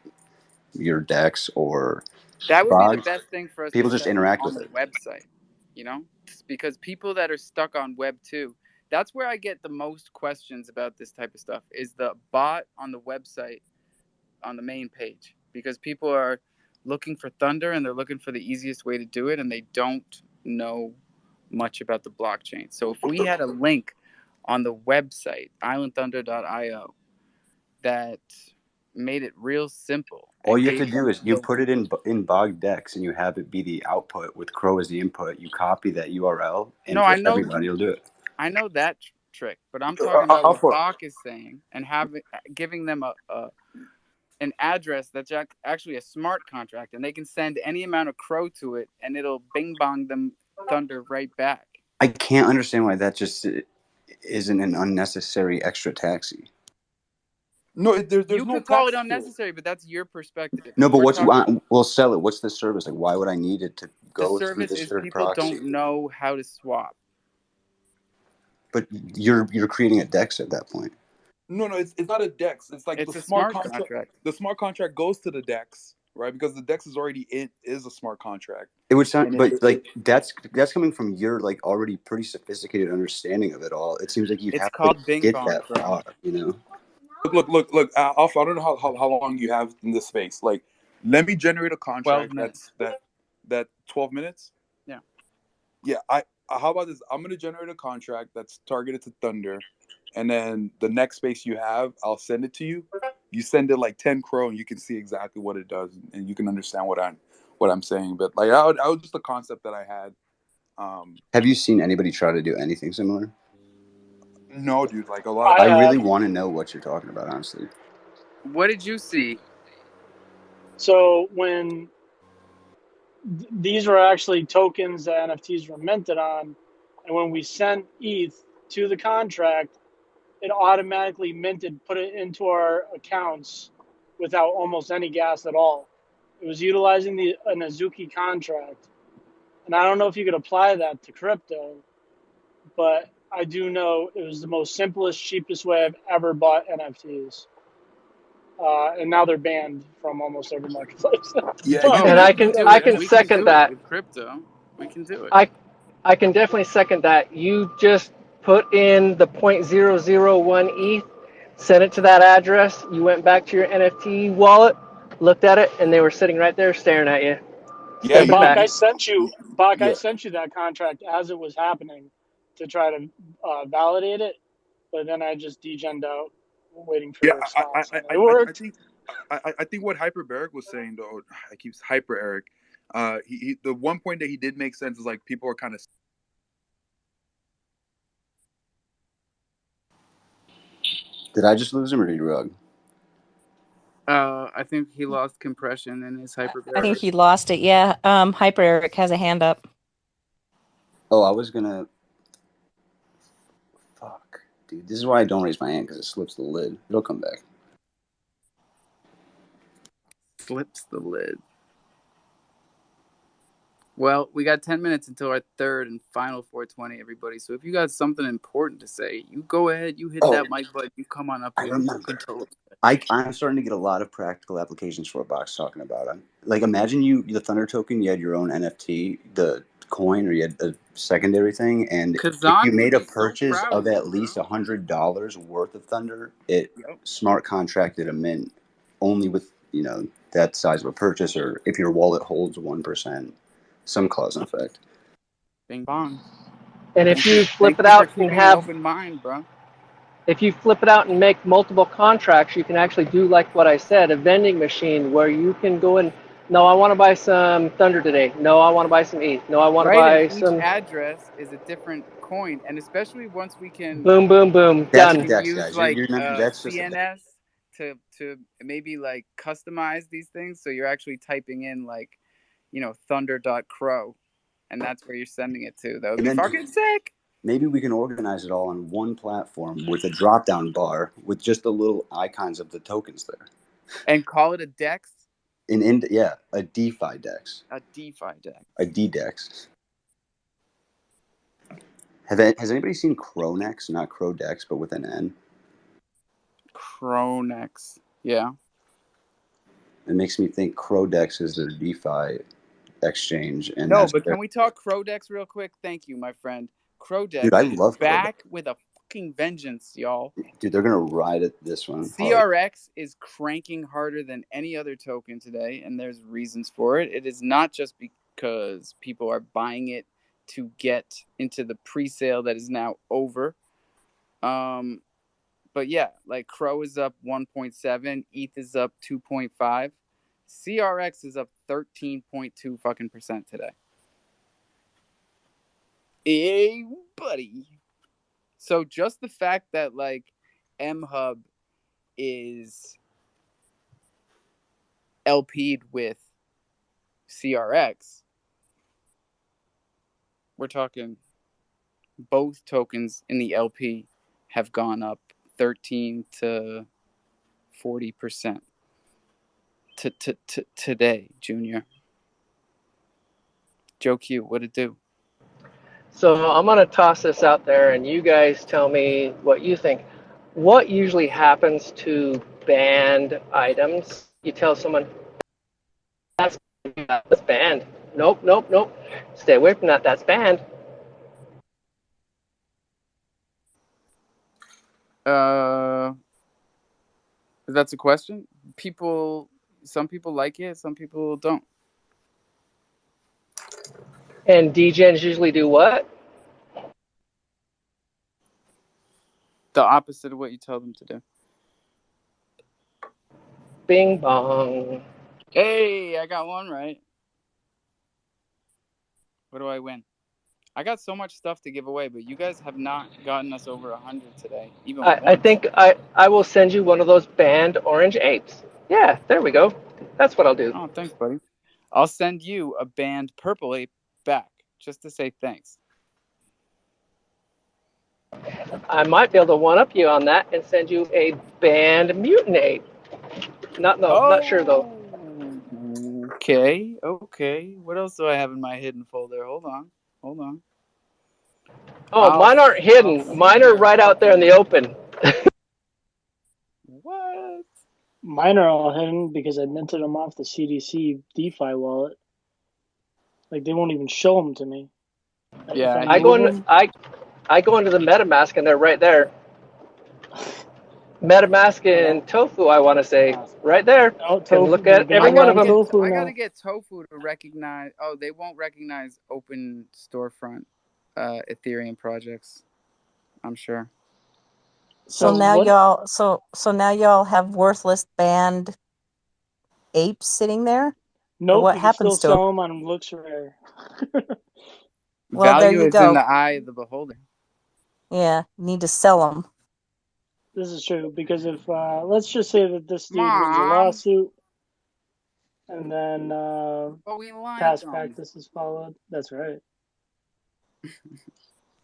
your decks or That would be the Bog, best thing for us people to just set up interact on with the it. website, you know? Because people that are stuck on Web 2, that's where I get the most questions about this type of stuff, is the bot on the website on the main page. Because people are looking for Thunder and they're looking for the easiest way to do it, and they don't know much about the blockchain. So if we had a link on the website, islandthunder.io, that made it real simple. All And you have to gave do them is you the put it in Bog Decks and you have it be the output with Crow as the input. You copy that URL and No, I for know everybody will do it. I know that trick, but I'm talking about what Alpha. Bach is saying and giving them an address that's actually a smart contract, and they can send any amount of Crow to it, and it'll bing bong them Thunder right back. I can't understand why that just isn't an unnecessary extra taxi. No, there's You no could call it tax to it. unnecessary, but that's your perspective. No, but We're what's talking, we'll sell it. What's the service? Like, why would I need it to the go through service this is third people proxy? don't know how to swap. But you're creating a DEX at that point. No, it's not a DEX. It's like It's the a smart smart contract. contract. The smart contract goes to the DEX, right? Because the DEX is already is a smart contract. It would sound, And but like that's coming from your like already pretty sophisticated understanding of it all. It seems like you'd It's have to called bing get bong that Crow. far, you know. Look, Alpha. I don't know how long you have in this space. Like, let me generate a 12 contract minutes. that 12 minutes. Yeah. Yeah. How about this? I'm gonna generate a contract that's targeted to Thunder, and then the next space you have, I'll send it to you. You send it like 10 Crow, and you can see exactly what it does, and you can understand what I'm saying. But like, I was just a concept that I had. Have you seen anybody try to do anything similar? No, dude. Like a lot of I I people. really have. want to know what you're talking about, honestly. What did you see? So when these were actually tokens that NFTs were minted on, and when we sent ETH to the contract, it automatically minted, put it into our accounts without almost any gas at all. It was utilizing an Azuki contract. And I don't know if you could apply that to crypto, but I do know it was the most simplest, cheapest way I've ever bought NFTs. And now they're banned from almost every marketplace. Yeah, But you you And know, I We can can do I it. can We can second do it that. with crypto. We can do it. I can definitely second that. You just put in the 0.001 ETH, sent it to that address. You went back to your NFT wallet, looked at it, and they were sitting right there staring at you. yeah, and Sent it Bach, back. I sent you yeah. that contract as it was happening to try to validate it, but then I just degened out, waiting for Yeah, a response, and it I worked. think I think what Hyperbaric was saying though, I keep Hyper Eric. He the one point that he did make sense is like people are kind of. Did I just lose him or did you rug? I think he lost compression in his I think hyperbaric. he lost it. Yeah. Hyper Eric has a hand up. Oh, I was gonna. Fuck, dude. This is why I don't raise my hand because it slips the lid. It'll come back. Slips the lid. Well, we got 10 minutes until our third and final 420, everybody. So if you got something important to say, you go ahead, you hit that mic button, you come on up I here. remember. I'm starting to get a lot of practical applications for what Bach's talking about. Like, imagine the Thunder token, you had your own NFT, the coin, or you had a secondary thing, and Kazan if you would made a be so purchase proud of of you, at least $100 worth of Thunder, it Yep. smart contracted a mint only with that size of a purchase, or if your wallet holds 1%, some cause and effect. Bing bong. And if you flip it Thank you for out and keeping an have, open mind, bro. if you flip it out and make multiple contracts, you can actually do like what I said, a vending machine where you can go and, no, I want to buy some Thunder today. No, I want to buy some ETH. No, I want to Right, and buy each some. address is a different coin, and especially once we can Boom, boom, boom, That's done. a DEX, use guys. like That's just a DEX. CNS to maybe like customize these things, so you're actually typing in like thunder.crow, and that's where you're sending it to. That would be fucking sick. Maybe we can organize it all on one platform with a drop-down bar with just the little icons of the tokens there. And call it a DEX? A DeFi DEX. A DeFi DEX. A DDEX. Has anybody seen Cronex? Not Crodex, but with an N. Cronex. Yeah. it makes me think Crodex is their DeFi exchange, and No, that's but where, can we talk Crodex real quick? Thank you, my friend. dude, I Crodex is love Crodex. back with a fucking vengeance, y'all. Dude, they're gonna ride at this one hard. CRX is cranking harder than any other token today, and there's reasons for it. It is not just because people are buying it to get into the pre-sale that is now over. But yeah, like Crow is up 1.7, ETH is up 2.5, CRX is up 13.2 fucking percent today. Hey, buddy. So just the fact that like MHub is LP'd with CRX, we're talking both tokens in the LP have gone up 13 to 40% today, Junior. Joe Q, what'd it do? So I'm going to toss this out there, and you guys tell me what you think. What usually happens to banned items? You tell someone, that's banned. Nope, nope, nope. Stay away from that. That's banned. That's a question. Some people like it, some people don't. And degens usually do what? The opposite of what you tell them to do. Bing bong. Hey, I got one right. What do I win? I got so much stuff to give away, but you guys have not gotten us over 100 today, even once. I think I will send you one of those banned orange apes. Yeah, there we go. That's what I'll do. Oh, thanks, buddy. I'll send you a banned purple ape back just to say thanks. I might be able to one-up you on that and send you a banned mutant ape. Not sure though. Okay. What else do I have in my hidden folder? Hold on. Oh, mine aren't hidden. Mine are right out there in the open. What? Mine are all hidden because I minted them off the CDC DeFi wallet. Like, they won't even show them to me. Yeah. I go into the MetaMask and they're right there. MetaMask and Tofu, I want to say, right there. Oh, Can Tofu, look at every banned one of on them. Tofu I now. gotta get Tofu to recognize. Oh, they won't recognize open storefront Ethereum projects, I'm sure. So now y'all have worthless banned apes sitting there? Or Nope, what you can still happens to them? sell them on LooksRare. Well, there Value you is go. in the eye of the beholder. Yeah, you need to sell them. This is true, because if, let's just say that this dude wins a lawsuit, and then past practice is followed. That's right.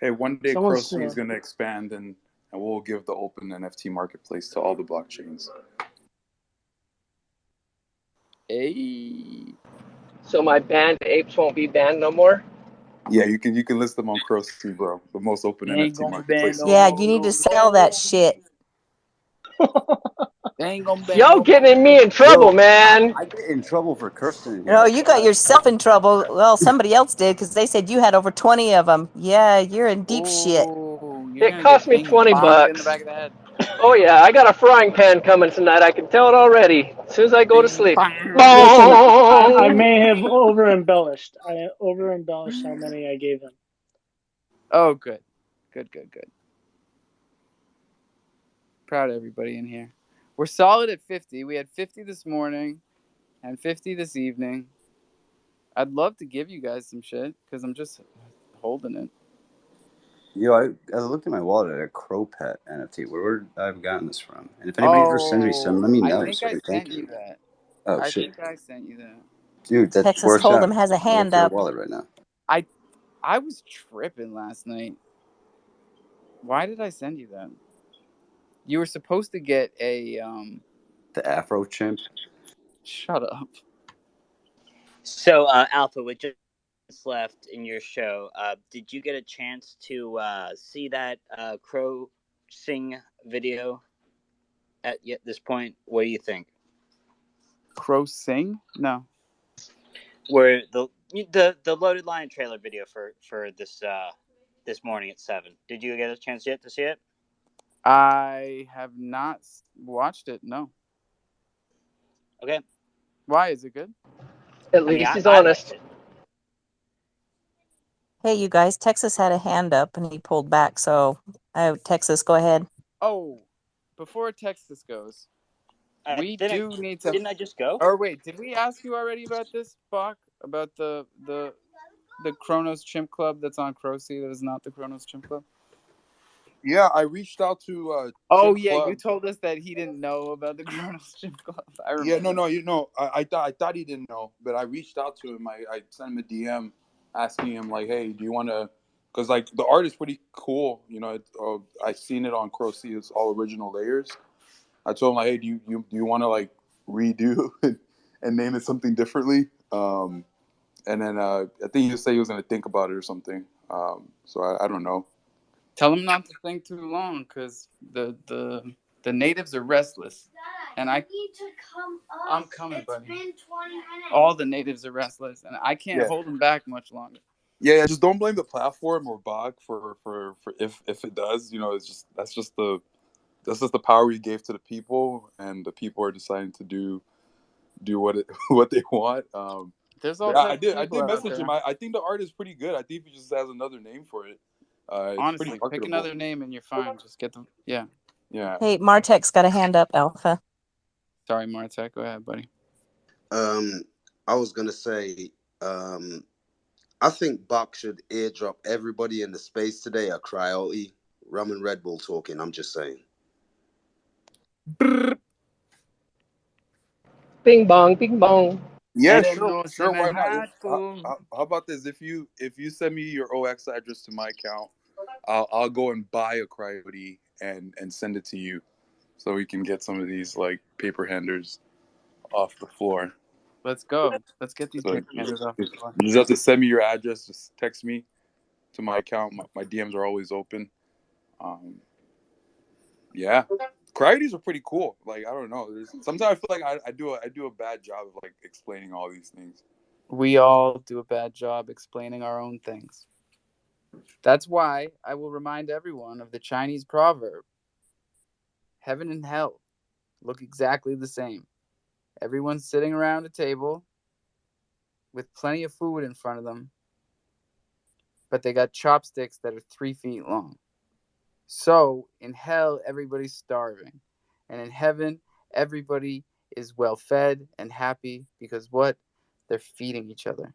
Hey, one day Someone's Crow is going to expand, and we'll give the open NFT marketplace to all the blockchains. Hey. So my banned apes won't be banned no more? Yeah, you can list them on Crow, bro, the most open NFT marketplace. Yeah, you need to sell that shit. They ain't gonna ban Y'all getting me in trouble, man. I get in trouble for cursing. No, you got yourself in trouble. Well, somebody else did because they said you had over 20 of them. Yeah, you're in deep shit. It cost me $20. In the back of the head. Oh yeah, I got a frying pan coming tonight. I can tell it already. As soon as I go to sleep. Listen, I may have over-embellished. I over-embellished how many I gave him. Oh, good. Good. Proud of everybody in here. We're solid at 50. We had 50 this morning and 50 this evening. I'd love to give you guys some shit because I'm just holding it. Yo, I looked at my wallet at a Crow Pet NFT. Where I've gotten this from? And if anybody ever sends me some, let me know. I think I thank sent you that. Oh, I shit. think I sent you that. Dude, that Texas works Hold'em out. has a hand I'll look at up. your wallet right now. I was tripping last night. Why did I send you that? You were supposed to get a The Afro Chimp. Shut up. So, Alpha, with just left in your show, did you get a chance to see that Crow Sing video at this point? What do you think? Crow Sing? No. Where the Loaded Lion trailer video for this morning at 7. Did you get a chance yet to see it? I have not watched it. No. Okay. Why is it good? At I mean, least he's I honest. liked it. Hey, you guys, Texas had a hand up and he pulled back. So, Texas, go ahead. Oh, before Texas goes, we do need to. Didn't I just go? Or wait, did we ask you already about this, Bach? About the Kronos Chimp Club that's on Crocy that is not the Kronos Chimp Club? Yeah, I reached out to Oh Chimp yeah, Club. you told us that he didn't know about the Kronos Chimp Club. I remember. Yeah, no, I thought he didn't know, but I reached out to him. I sent him a DM asking him like, hey, do you want to? Because like the art is pretty cool, you know. I seen it on Crocy. It's all original layers. I told him like, hey, do you want to like redo and name it something differently? And then I think he just said he was gonna think about it or something. So I don't know. Tell him not to think too long, because the natives are restless, and I need to come up. I'm coming, It's buddy. been 20 minutes. All the natives are restless, and I can't hold them back much longer. Yeah, just don't blame the platform or Bog for if it does. You know, that's just the power we gave to the people, and the people are deciding to do what they want. There's all I types did of people out message there. him. I think the art is pretty good. I think he just has another name for it. It's Honestly, pretty pick marketable. another name and you're fine. Just get them. Yeah. Hey, Martek's got a hand up, Alpha. Sorry, Martek. Go ahead, buddy. I was gonna say, I think Bach should airdrop everybody in the space today a Cryote. Rum and Red Bull talking. I'm just saying. Bing bong, bing bong. Yeah, No, sure. Why not? How How about this? If you send me your OX address to my account, I'll go and buy a Cryote and send it to you, so we can get some of these like paper handers off the floor. Let's go. Let's get these So paper handers off the floor. you just have to send me your address. Just text me to my account. My DMs are always open. Yeah, Cryotes are pretty cool. Like I don't know. Sometimes I feel like I do a bad job of like explaining all these things. We all do a bad job explaining our own things. That's why I will remind everyone of the Chinese proverb: heaven and hell look exactly the same. Everyone's sitting around a table with plenty of food in front of them, but they got chopsticks that are 3 feet long. So in hell, everybody's starving. And in heaven, everybody is well fed and happy because what? They're feeding each other.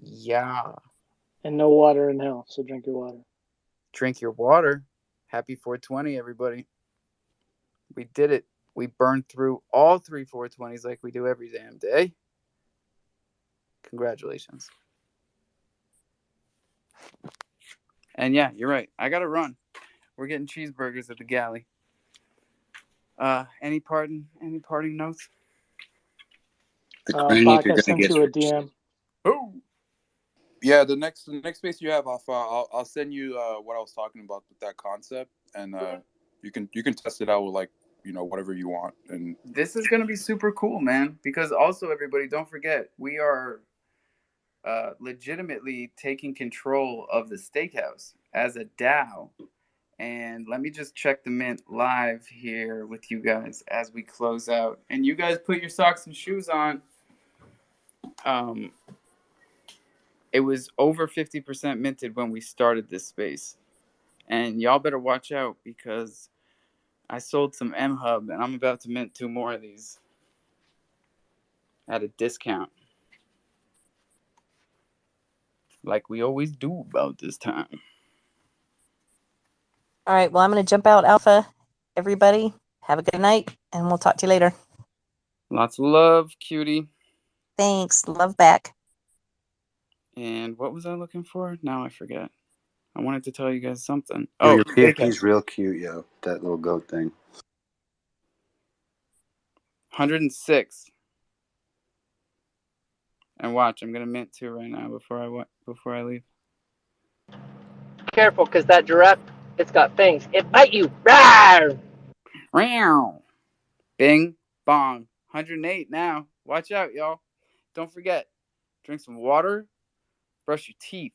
Yeah. And no water in hell, so drink your water. Drink your water. Happy 420, everybody. We did it. We burned through all 3 420s like we do every damn day. Congratulations. And yeah, you're right. I gotta run. We're getting cheeseburgers at the galley. Any parting notes? Bach, I sent you a DM. Oh. Yeah, the next space you have, I'll send you what I was talking about with that concept, and you can test it out with like whatever you want. And this is gonna be super cool, man. Because also, everybody, don't forget, we are legitimately taking control of the steakhouse as a DAO. And let me just check the mint live here with you guys as we close out. And you guys put your socks and shoes on. It was over 50% minted when we started this space. And y'all better watch out because I sold some M-Hub and I'm about to mint 2 more of these at a discount. Like we always do about this time. All right, well, I'm going to jump out, Alpha. Everybody, have a good night, and we'll talk to you later. Lots of love, cutie. Thanks. Love back. And what was I looking for? Now I forget. I wanted to tell you guys something. Yo, Oh, your PFP's real cute, yo. That little goat thing. 106. And watch, I'm gonna mint 2 right now before I leave. Careful, because that giraffe, it's got fangs. It bite you. Rawr! Bing, bong, 108 now. Watch out, y'all. Don't forget, drink some water, brush your teeth,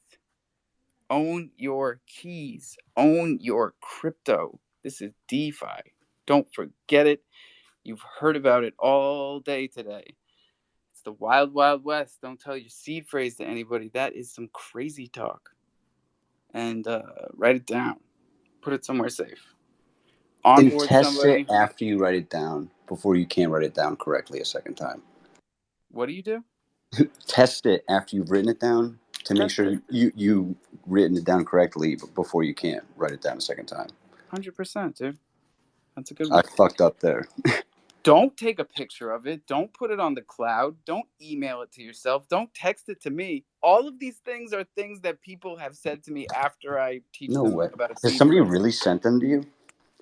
own your keys, own your crypto. This is DeFi. Don't forget it. You've heard about it all day today. It's the wild, wild west. Don't tell your seed phrase to anybody. That is some crazy talk. And write it down. Put it somewhere safe. And Onboard test somebody. it after you write it down before you can't write it down correctly a second time. What do you do? Test it after you've written it down to make Test sure it. you written it down correctly before you can't write it down a second time. 100%, dude. That's a good I one. fucked up there. Don't take a picture of it. Don't put it on the cloud. Don't email it to yourself. Don't text it to me. All of these things are things that people have said to me after I teach No them way. about a Has seed somebody phrase. really sent them to you?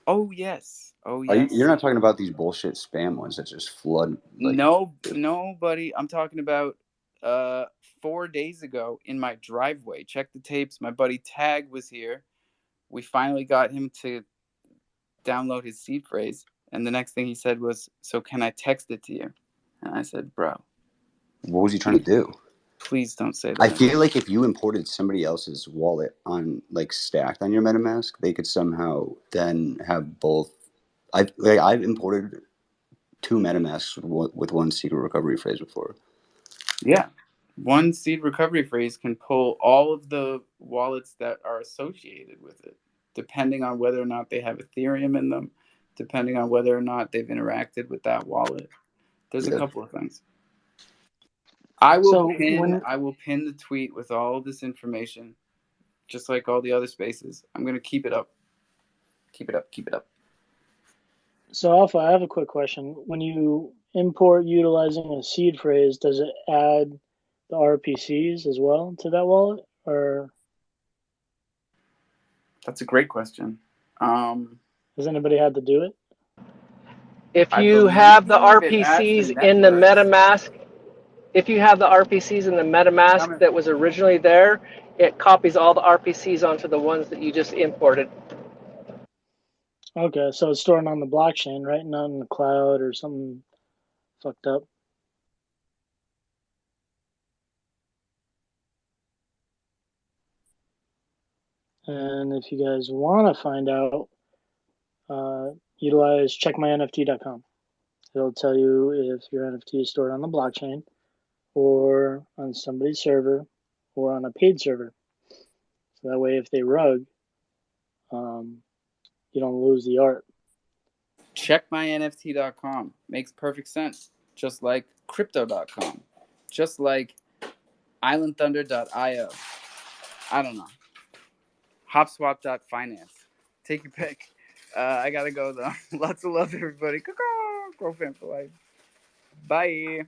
Oh, yes. Oh, Are yes. you're not talking about these bullshit spam ones that just flood? Like, No, buddy. I'm talking about 4 days ago in my driveway. Check the tapes. My buddy Tag was here. We finally got him to download his seed phrase. And the next thing he said was, "So can I text it to you?" And I said, "Bro, what was he trying to do? please don't say that." I feel like if you imported somebody else's wallet on like stacked on your MetaMask, they could somehow then have both. I've imported 2 MetaMasks with one secret recovery phrase before. Yeah. One seed recovery phrase can pull all of the wallets that are associated with it, depending on whether or not they have Ethereum in them, depending on whether or not they've interacted with that wallet. There's a couple of things. I will pin the tweet with all of this information, just like all the other spaces. I'm going to keep it up. Keep it up. So Alpha, I have a quick question. When you import utilizing a seed phrase, does it add the RPCs as well to that wallet, or? That's a great question. Has anybody had to do it? If I you have the believe it adds the RPCs in the networks. MetaMask, if you have the RPCs in the MetaMask that was originally there, it copies all the RPCs onto the ones that you just imported. Okay, so it's stored on the blockchain, right? Not in the cloud or something fucked up. And if you guys want to find out, utilize checkmynft.com. It'll tell you if your NFT is stored on the blockchain or on somebody's server or on a paid server. So that way, if they rug, you don't lose the art. Checkmynft.com makes perfect sense. Just like crypto.com. Just like islandthunder.io. I don't know. Hopswap.finance. Take your pick. I gotta go though. Lots of love, everybody. Grow fan for life. Bye.